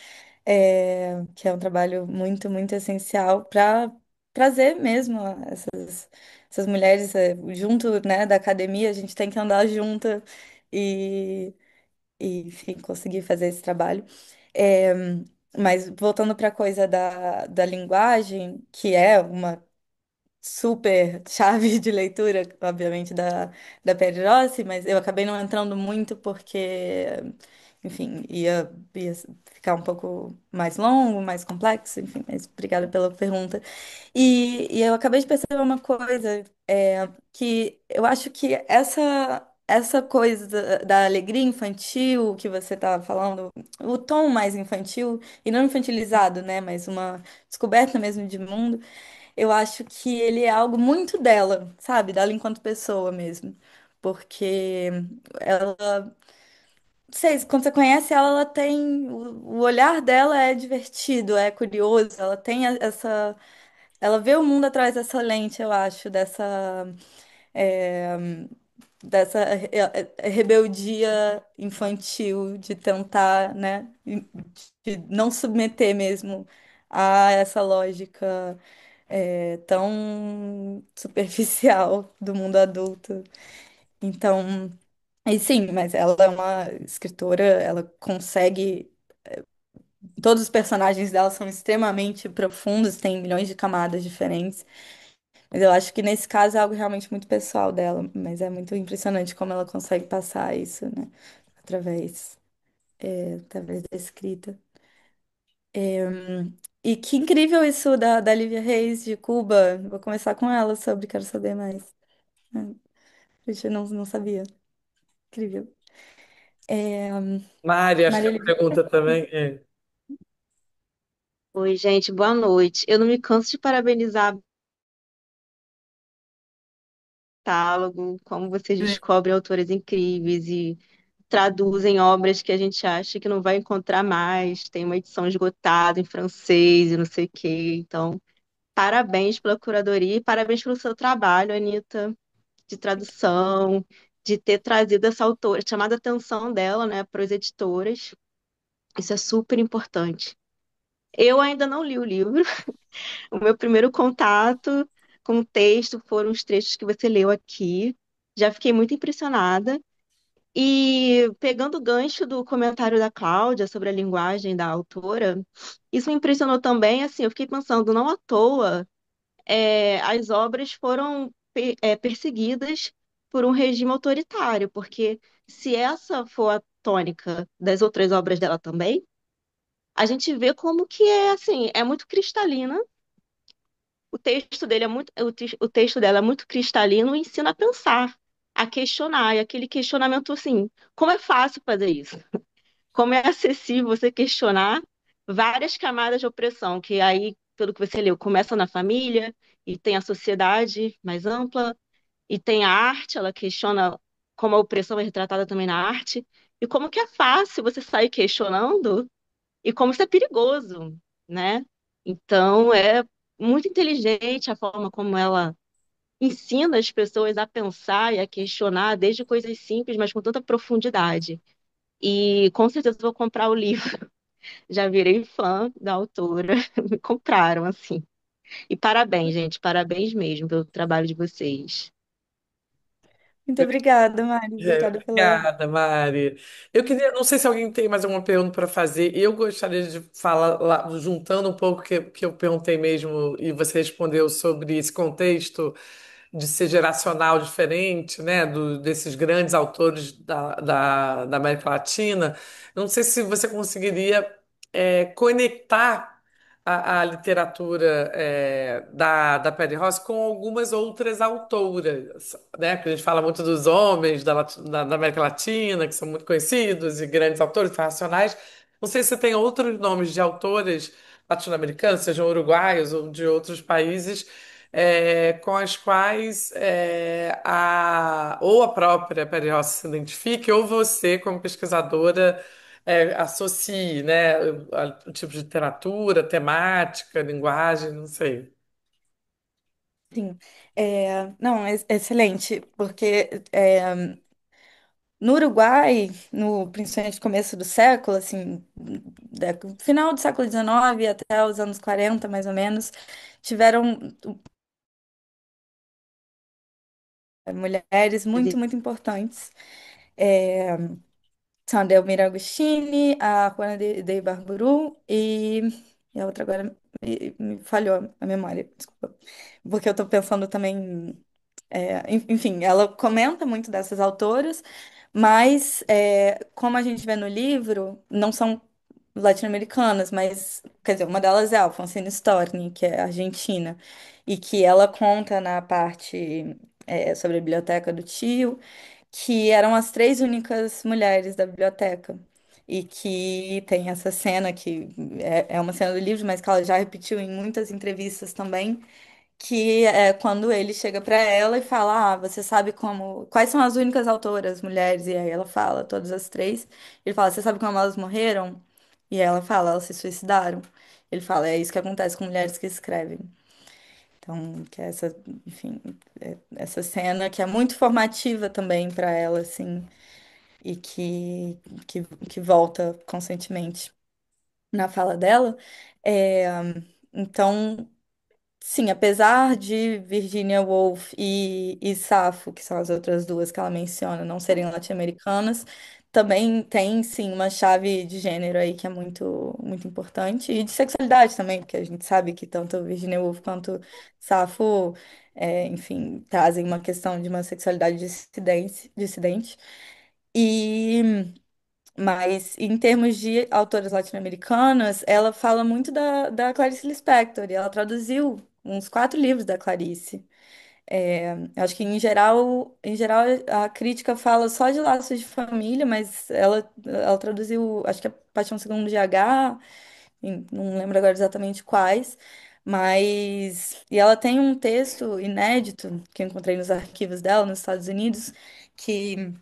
S2: que é um trabalho muito, muito essencial para trazer mesmo essas mulheres junto, né, da academia. A gente tem que andar junto e, enfim, conseguir fazer esse trabalho. É, mas voltando para a coisa da linguagem, que é uma super chave de leitura, obviamente, da Perry Rossi, mas eu acabei não entrando muito porque, enfim, ia ficar um pouco mais longo, mais complexo, enfim, mas obrigada pela pergunta. E eu acabei de perceber uma coisa, que eu acho que essa coisa da alegria infantil que você estava falando, o tom mais infantil, e não infantilizado, né, mas uma descoberta mesmo de mundo, eu acho que ele é algo muito dela, sabe? Dela enquanto pessoa mesmo. Porque ela, não sei, quando você conhece ela, ela tem. O olhar dela é divertido, é curioso, ela tem essa. Ela vê o mundo através dessa lente, eu acho, é, dessa rebeldia infantil de tentar, né, de não submeter mesmo a essa lógica tão superficial do mundo adulto. Então, e sim, mas ela é uma escritora, ela consegue. Todos os personagens dela são extremamente profundos, tem milhões de camadas diferentes. Mas eu acho que nesse caso é algo realmente muito pessoal dela. Mas é muito impressionante como ela consegue passar isso, né? Através, através da escrita. E que incrível isso da Lívia Reis de Cuba. Vou começar com ela sobre, quero saber mais. Eu não sabia. Incrível. É,
S1: Mari, acho que
S2: Maria
S1: a
S2: Olivia.
S1: pergunta também é.
S4: Oi, gente, boa noite. Eu não me canso de parabenizar o catálogo, como vocês descobrem autores incríveis e traduzem obras que a gente acha que não vai encontrar mais. Tem uma edição esgotada em francês e não sei o quê. Então, parabéns pela curadoria e parabéns pelo seu trabalho, Anita, de tradução, de ter trazido essa autora, chamado a atenção dela, né, para as editoras. Isso é super importante. Eu ainda não li o livro. O meu primeiro contato com o texto foram os trechos que você leu aqui. Já fiquei muito impressionada. E pegando o gancho do comentário da Cláudia sobre a linguagem da autora, isso me impressionou também. Assim, eu fiquei pensando, não à toa, as obras foram perseguidas por um regime autoritário, porque se essa for a tônica das outras obras dela também, a gente vê como que é assim, é muito cristalina. O texto dele é muito, o texto dela é muito cristalino e ensina a pensar, a questionar. E aquele questionamento, assim, como é fácil fazer isso? Como é acessível você questionar várias camadas de opressão, que aí, pelo que você leu, começa na família, e tem a sociedade mais ampla, e tem a arte, ela questiona como a opressão é retratada também na arte, e como que é fácil você sair questionando e como isso é perigoso, né? Então, é muito inteligente a forma como ela ensina as pessoas a pensar e a questionar, desde coisas simples, mas com tanta profundidade. E com certeza vou comprar o livro. Já virei fã da autora. Me compraram, assim. E parabéns, gente. Parabéns mesmo pelo trabalho de vocês.
S2: Muito obrigada, Mari. Obrigada pela.
S1: Obrigada, Mari. Eu queria, não sei se alguém tem mais alguma pergunta para fazer. Eu gostaria de falar, juntando um pouco que eu perguntei mesmo e você respondeu sobre esse contexto de ser geracional diferente, né, desses grandes autores da América Latina. Não sei se você conseguiria conectar a literatura da Perry Ross com algumas outras autoras, né? Porque a gente fala muito dos homens da América Latina, que são muito conhecidos e grandes autores internacionais. Não sei se tem outros nomes de autoras latino-americanas, sejam uruguaios ou de outros países, com as quais ou a própria Perry Ross se identifique, ou você, como pesquisadora, associe, né, o tipo de literatura, temática, linguagem, não sei.
S2: Sim. Não, excelente, porque no Uruguai, principalmente no começo do século, assim, final do século XIX até os anos 40, mais ou menos, tiveram mulheres muito, muito importantes. É, São a Delmira Agostini, a Juana de Ibarburu e a outra agora me falhou a memória, desculpa. Porque eu estou pensando também. Enfim, ela comenta muito dessas autoras, mas como a gente vê no livro, não são latino-americanas, mas, quer dizer, uma delas é a Alfonsina Storni, que é argentina, e que ela conta na parte sobre a biblioteca do tio, que eram as três únicas mulheres da biblioteca. E que tem essa cena que é uma cena do livro, mas que ela já repetiu em muitas entrevistas também, que é quando ele chega para ela e fala: Ah, você sabe quais são as únicas autoras mulheres? E aí ela fala, todas as três. Ele fala: Você sabe como elas morreram? E ela fala: Elas se suicidaram. Ele fala: É isso que acontece com mulheres que escrevem. Então, que é essa, enfim, essa cena que é muito formativa também para ela, assim, e que volta constantemente na fala dela. É, então, sim, apesar de Virginia Woolf e Safo, que são as outras duas que ela menciona, não serem latino-americanas, também tem, sim, uma chave de gênero aí que é muito, muito importante, e de sexualidade também, porque a gente sabe que tanto Virginia Woolf quanto Safo, enfim, trazem uma questão de uma sexualidade dissidente. E mas em termos de autoras latino-americanas, ela fala muito da Clarice Lispector, e ela traduziu uns 4 livros da Clarice. Eu acho que em geral, a crítica fala só de laços de família, mas ela traduziu, acho que a Paixão Segundo GH, não lembro agora exatamente quais, mas e ela tem um texto inédito que eu encontrei nos arquivos dela nos Estados Unidos, que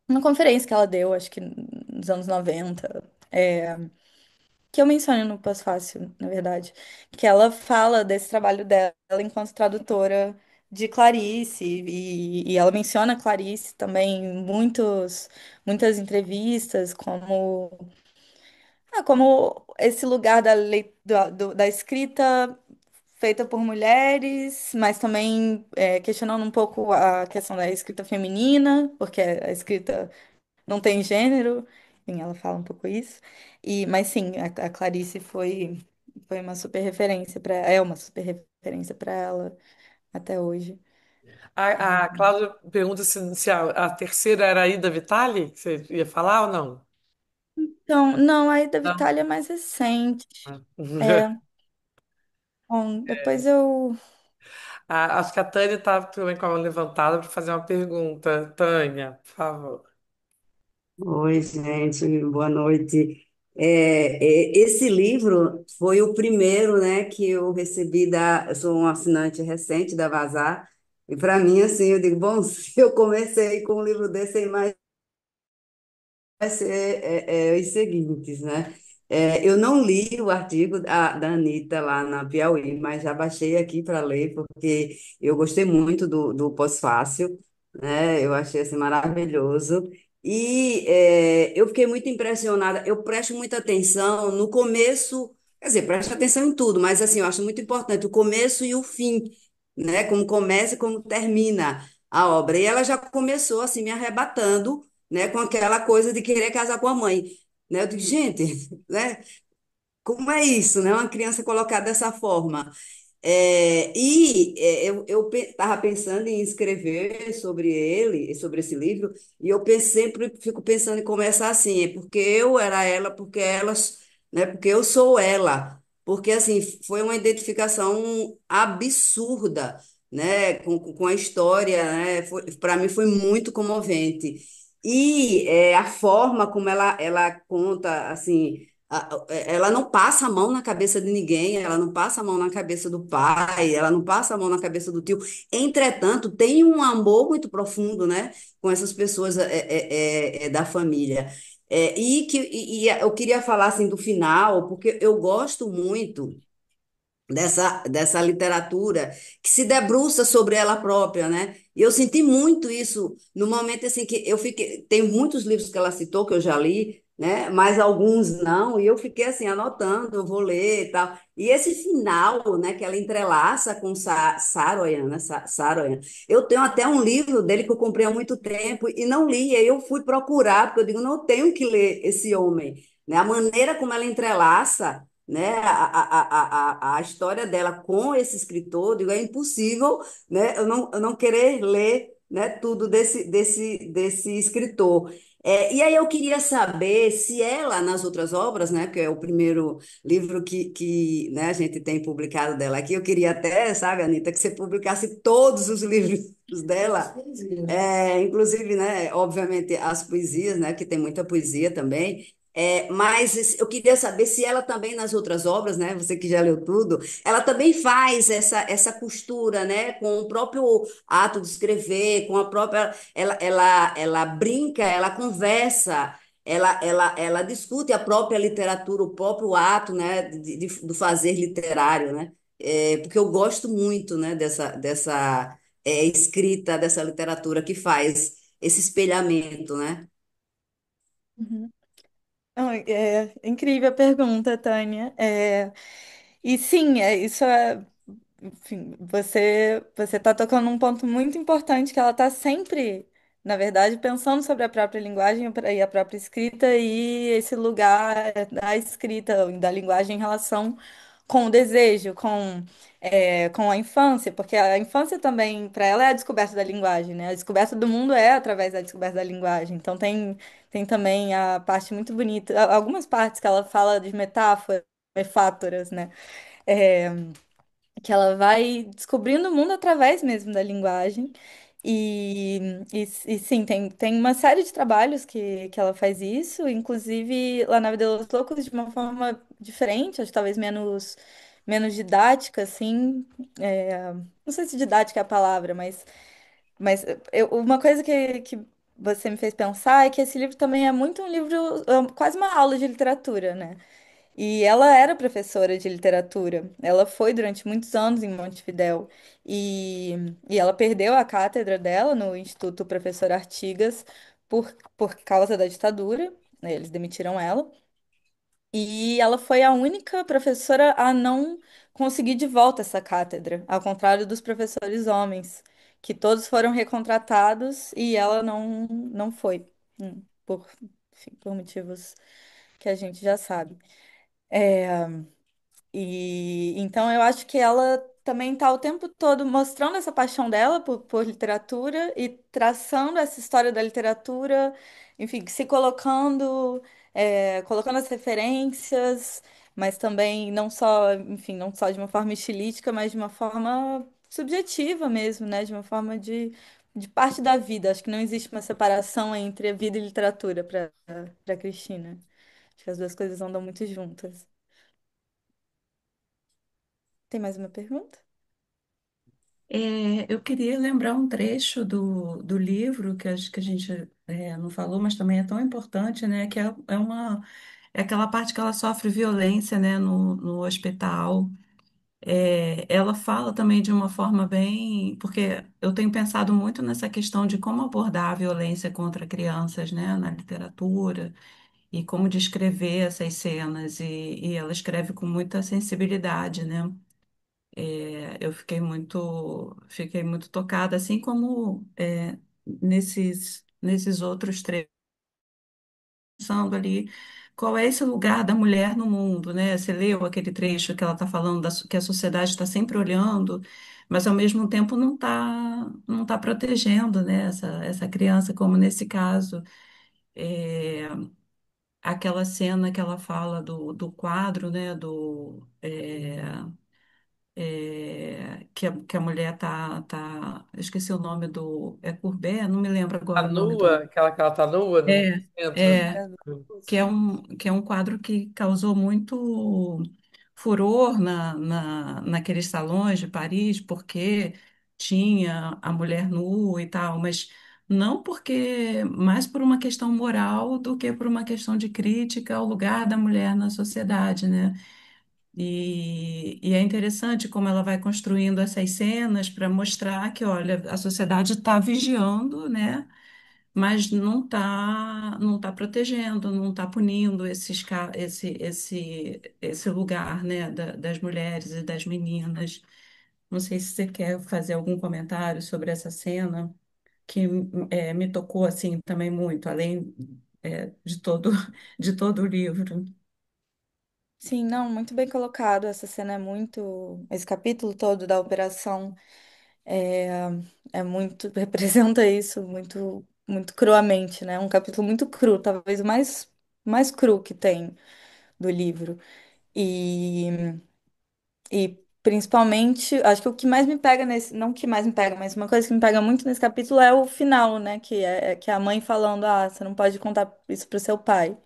S2: uma conferência que ela deu, acho que nos anos 90, que eu menciono no Pós-Fácil, na verdade, que ela fala desse trabalho dela enquanto tradutora de Clarice, e ela menciona Clarice também em muitas entrevistas, como esse lugar da escrita feita por mulheres, mas também questionando um pouco a questão da escrita feminina, porque a escrita não tem gênero, enfim, ela fala um pouco isso. Mas sim, a Clarice foi uma super referência é uma super referência para ela até hoje.
S1: A Cláudia pergunta se a terceira era a Ida Vitale, que você ia falar ou não?
S2: Então, não, aí da
S1: Não.
S2: Vitália é mais recente.
S1: Ah.
S2: É, bom, depois eu.
S1: Acho que a Tânia está também com a mão levantada para fazer uma pergunta. Tânia, por favor.
S5: Oi, gente, boa noite. Esse livro foi o primeiro, né, que eu recebi eu sou um assinante recente da Vazar, e para mim, assim, eu digo, bom, se eu comecei com um livro desse, aí vai ser os seguintes, né? Eu não li o artigo da Anitta lá na Piauí, mas já baixei aqui para ler, porque eu gostei muito do Pós-Fácil, né? Eu achei assim, maravilhoso. E eu fiquei muito impressionada. Eu presto muita atenção no começo, quer dizer, presto atenção em tudo, mas assim, eu acho muito importante o começo e o fim, né? Como começa e como termina a obra. E ela já começou assim, me arrebatando, né, com aquela coisa de querer casar com a mãe, né? Eu digo, gente, né, como é isso, né? Uma criança colocada dessa forma. Eu estava pensando em escrever sobre ele, sobre esse livro, e sempre fico pensando em começar assim, é porque eu era ela, porque elas, né? Porque eu sou ela. porque assim foi uma identificação absurda, né, com a história, né, para mim foi muito comovente. E a forma como ela conta, assim, ela não passa a mão na cabeça de ninguém, ela não passa a mão na cabeça do pai, ela não passa a mão na cabeça do tio. Entretanto, tem um amor muito profundo, né, com essas pessoas da família. E eu queria falar assim do final, porque eu gosto muito dessa literatura que se debruça sobre ela própria, né? E eu senti muito isso no momento assim que eu fiquei, tem muitos livros que ela citou que eu já li, né? Mas alguns não, e eu fiquei assim anotando, eu vou ler e tal. E esse final, né, que ela entrelaça com Saroyan, né? Saroyan. Eu tenho até um livro dele que eu comprei há muito tempo e não li, e aí eu fui procurar, porque eu digo, não eu tenho que ler esse homem, né? A maneira como ela entrelaça, né, a história dela com esse escritor, digo, é impossível, né, eu não querer ler, né, tudo desse escritor. E aí eu queria saber se ela, nas outras obras, né, que é o primeiro livro né, a gente tem publicado dela aqui, eu queria até, sabe, Anitta, que você publicasse todos os livros dela, inclusive, né, obviamente, as poesias, né, que tem muita poesia também, mas eu queria saber se ela também nas outras obras, né? Você que já leu tudo, ela também faz essa costura, né? Com o próprio ato de escrever, com a própria, ela brinca, ela conversa, ela discute a própria literatura, o próprio ato, né? Do fazer literário, né? Porque eu gosto muito, né? Dessa escrita, dessa literatura que faz esse espelhamento, né?
S2: Uhum. Incrível a pergunta, Tânia. E sim, isso é. Enfim, você está tocando num ponto muito importante que ela está sempre, na verdade, pensando sobre a própria linguagem e a própria escrita e esse lugar da escrita, da linguagem em relação com o desejo, com a infância, porque a infância também, para ela, é a descoberta da linguagem, né? A descoberta do mundo é através da descoberta da linguagem. Então tem também a parte muito bonita, algumas partes que ela fala de metáforas, metáforas, né? É, que ela vai descobrindo o mundo através mesmo da linguagem. E sim, tem uma série de trabalhos que ela faz isso, inclusive lá na Vida dos Loucos de uma forma diferente, acho que talvez menos didática, assim. Não sei se didática é a palavra, mas uma coisa que você me fez pensar é que esse livro também é muito um livro, quase uma aula de literatura, né? E ela era professora de literatura. Ela foi durante muitos anos em Montevidéu. E ela perdeu a cátedra dela no Instituto Professor Artigas por causa da ditadura, né? Eles demitiram ela. E ela foi a única professora a não conseguir de volta essa cátedra, ao contrário dos professores homens, que todos foram recontratados e ela não foi, enfim, por motivos que a gente já sabe. E então eu acho que ela também está o tempo todo mostrando essa paixão dela por literatura e traçando essa história da literatura, enfim, se colocando, colocando as referências, mas também não só, enfim, não só de uma forma estilística, mas de uma forma subjetiva mesmo, né? De uma forma de parte da vida. Acho que não existe uma separação entre a vida e literatura para Cristina. Acho que as duas coisas andam muito juntas. Tem mais uma pergunta?
S3: Eu queria lembrar um trecho do livro que acho que a gente não falou, mas também é tão importante, né? Que é aquela parte que ela sofre violência, né, no hospital. Ela fala também de uma forma bem, porque eu tenho pensado muito nessa questão de como abordar a violência contra crianças, né, na literatura e como descrever essas cenas. E ela escreve com muita sensibilidade, né? Eu fiquei muito tocada, assim como nesses outros trechos, pensando ali qual é esse lugar da mulher no mundo, né? Você leu aquele trecho que ela está falando que a sociedade está sempre olhando, mas ao mesmo tempo não tá protegendo, né? Essa criança, como nesse caso. aquela cena que ela fala do quadro, né? Que a mulher eu esqueci o nome é Courbet, não me lembro
S1: A
S3: agora o nome
S1: nua,
S3: do.
S1: aquela que ela tá nua no
S3: É,
S1: centro.
S3: é, que é um quadro que causou muito furor naqueles salões de Paris, porque tinha a mulher nua e tal, mas não porque, mais por uma questão moral do que por uma questão de crítica ao lugar da mulher na sociedade, né? E é interessante como ela vai construindo essas cenas para mostrar que, olha, a sociedade está vigiando, né? Mas não tá protegendo, não está punindo esse lugar, né, das mulheres e das meninas. Não sei se você quer fazer algum comentário sobre essa cena, que me tocou assim também muito, além de todo, de todo o livro.
S2: Sim, não, muito bem colocado. Essa cena é muito. Esse capítulo todo da operação é, é muito. Representa isso muito, muito cruamente, né? Um capítulo muito cru, talvez o mais cru que tem do livro. E, e principalmente, acho que o que mais me pega nesse. Não o que mais me pega, mas uma coisa que me pega muito nesse capítulo é o final, né? Que é a mãe falando: Ah, você não pode contar isso pro seu pai.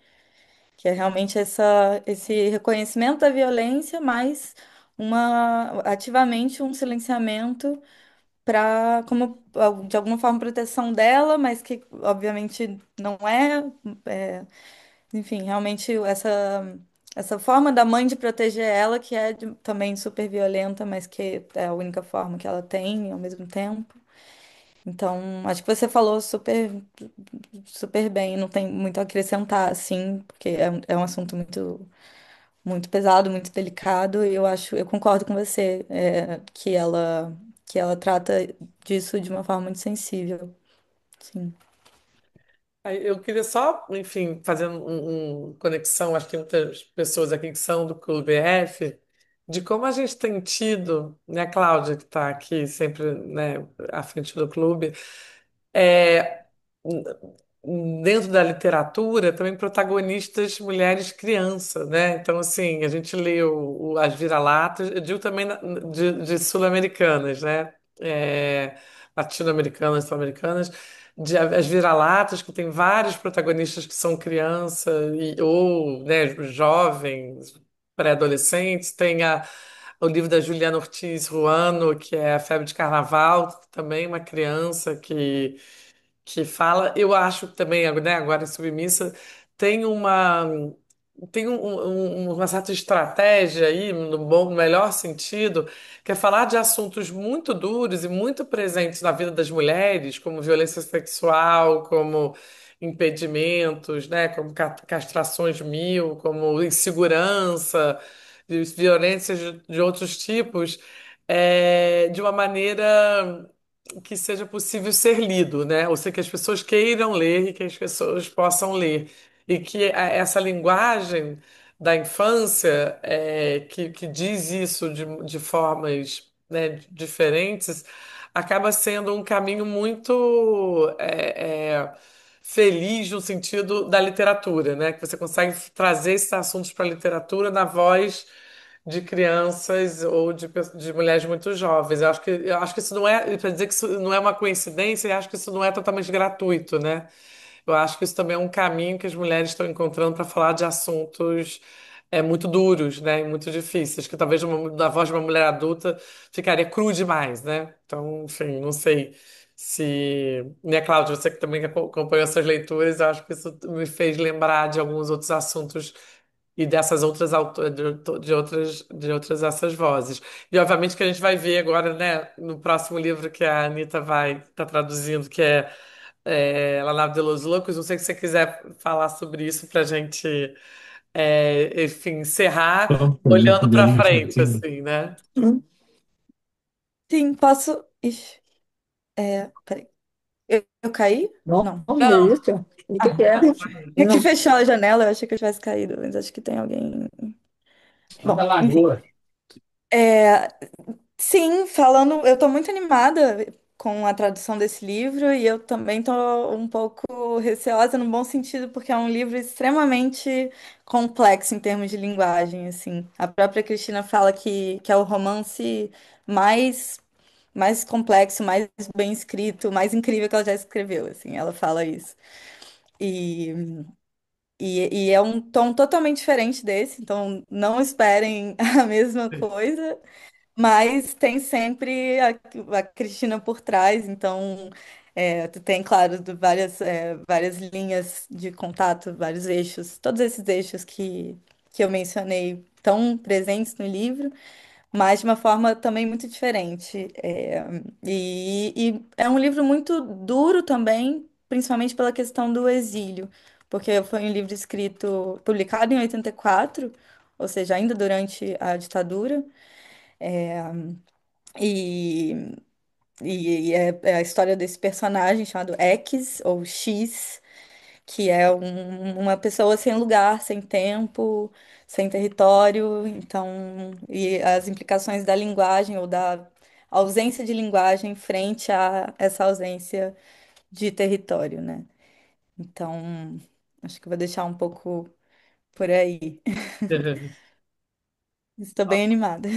S2: Que é realmente esse reconhecimento da violência, mas ativamente um silenciamento para, como de alguma forma, proteção dela, mas que obviamente não é, enfim, realmente essa forma da mãe de proteger ela, que é também super violenta, mas que é a única forma que ela tem ao mesmo tempo. Então, acho que você falou super bem, não tem muito a acrescentar, assim, porque é um assunto muito pesado, muito delicado, e eu concordo com você, que ela trata disso de uma forma muito sensível. Sim.
S1: Aí eu queria só, enfim, fazer conexão, acho que tem muitas pessoas aqui que são do Clube F, de como a gente tem tido, né, a Cláudia, que está aqui sempre, né, à frente do clube, é, dentro da literatura, também protagonistas mulheres crianças, né? Então, assim, a gente leu As Vira-Latas, eu digo também de sul-americanas, né? Latino-americanas, sul-americanas, de As Vira-Latas, que tem vários protagonistas que são crianças ou, né, jovens, pré-adolescentes. Tem o livro da Juliana Ortiz Ruano, que é A Febre de Carnaval, também uma criança que fala, eu acho também, né, agora em Submissa, tem uma uma certa estratégia aí, no melhor sentido, que é falar de assuntos muito duros e muito presentes na vida das mulheres, como violência sexual, como impedimentos, né, como castrações mil, como insegurança, violências de outros tipos, de uma maneira que seja possível ser lido, né? Ou seja, que as pessoas queiram ler e que as pessoas possam ler. E que essa linguagem da infância, que diz isso de formas, né, diferentes, acaba sendo um caminho muito feliz no sentido da literatura, né? Que você consegue trazer esses assuntos para a literatura na voz de crianças ou de mulheres muito jovens. Eu acho que isso não é, para dizer que isso não é uma coincidência, eu acho que isso não é totalmente gratuito, né? Eu acho que isso também é um caminho que as mulheres estão encontrando para falar de assuntos muito duros, né? E muito difíceis, que talvez da voz de uma mulher adulta ficaria cru demais, né? Então, enfim, não sei se, né, Cláudia, você que também acompanhou essas leituras, eu acho que isso me fez lembrar de alguns outros assuntos e dessas outras autoras, de outras essas vozes. E obviamente que a gente vai ver agora, né, no próximo livro que a Anitta vai estar traduzindo, que La Nave de los Loucos. Não sei se você quiser falar sobre isso para a gente, enfim, encerrar olhando para frente, assim, né?
S2: Sim, posso. Ixi, peraí. Eu caí? Não.
S5: Vamos ver
S1: Não,
S5: isso. O que que é?
S2: É que fechou a janela, eu achei que eu tivesse caído, mas acho que tem alguém. Bom, enfim.
S5: Lagoa.
S2: É, sim, falando, eu tô muito animada. com a tradução desse livro e eu também estou um pouco receosa no bom sentido, porque é um livro extremamente complexo em termos de linguagem, assim. A própria Cristina fala que é o romance mais mais complexo, mais bem escrito, mais incrível que ela já escreveu, assim. Ela fala isso. E e é um tom totalmente diferente desse, então não esperem a mesma coisa, mas tem sempre a Cristina por trás, então tu tem, claro, várias linhas de contato, vários eixos, todos esses eixos que eu mencionei estão presentes no livro, mas de uma forma também muito diferente. E é um livro muito duro também, principalmente pela questão do exílio, porque foi um livro escrito, publicado em 84, ou seja, ainda durante a ditadura. E, é a história desse personagem chamado X, ou X, que é uma pessoa sem lugar, sem tempo, sem território, então, e as implicações da linguagem ou da ausência de linguagem frente a essa ausência de território, né? Então, acho que eu vou deixar um pouco por aí. Estou bem animada.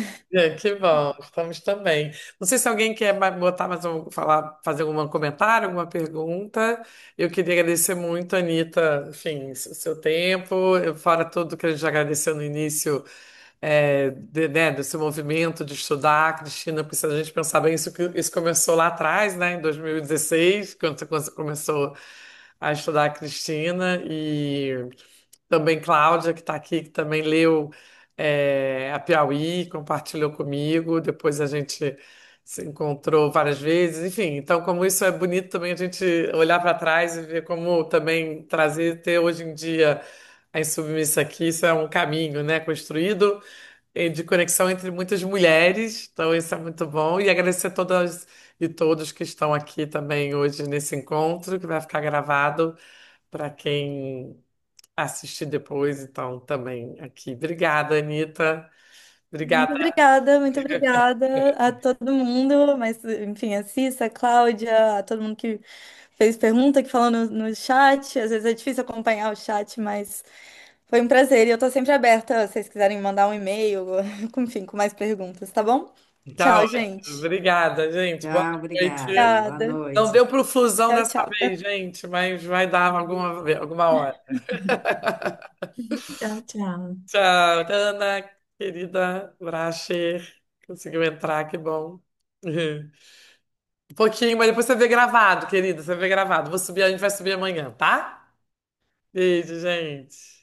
S1: Que bom, estamos também. Não sei se alguém quer botar mais um, falar, fazer algum comentário, alguma pergunta. Eu queria agradecer muito, Anitta, enfim, seu tempo, fora tudo que a gente já agradeceu no início, né, desse movimento de estudar, Cristina, porque se a gente pensar bem, isso começou lá atrás, né, em 2016, quando você começou a estudar a Cristina, e também Cláudia, que está aqui, que também leu a Piauí, compartilhou comigo, depois a gente se encontrou várias vezes, enfim, então como isso é bonito também a gente olhar para trás e ver como também trazer, ter hoje em dia a Insubmissa aqui, isso é um caminho, né, construído de conexão entre muitas mulheres, então isso é muito bom, e agradecer a todas e todos que estão aqui também hoje nesse encontro, que vai ficar gravado para quem assistir depois, então também aqui. Obrigada, Anitta. Obrigada.
S2: Muito obrigada a todo mundo, mas enfim, a Cissa, a Cláudia, a todo mundo que fez pergunta, que falou no chat. Às vezes é difícil acompanhar o chat, mas foi um prazer. E eu tô sempre aberta, se vocês quiserem mandar um e-mail, enfim, com mais perguntas, tá bom?
S1: Tá
S2: Tchau,
S1: ótimo.
S2: gente.
S1: Obrigada, gente. Boa
S5: Tchau,
S1: noite.
S5: obrigada. Boa
S2: Obrigada.
S1: Não
S5: noite.
S1: deu para fusão
S2: Tchau,
S1: dessa
S2: tchau.
S1: vez, gente, mas vai dar alguma hora.
S3: Tchau, tchau.
S1: Tchau, Ana, querida Bracher. Conseguiu entrar, que bom. Um pouquinho, mas depois você vê gravado, querida. Você vê gravado. Vou subir, a gente vai subir amanhã, tá? Beijo, gente.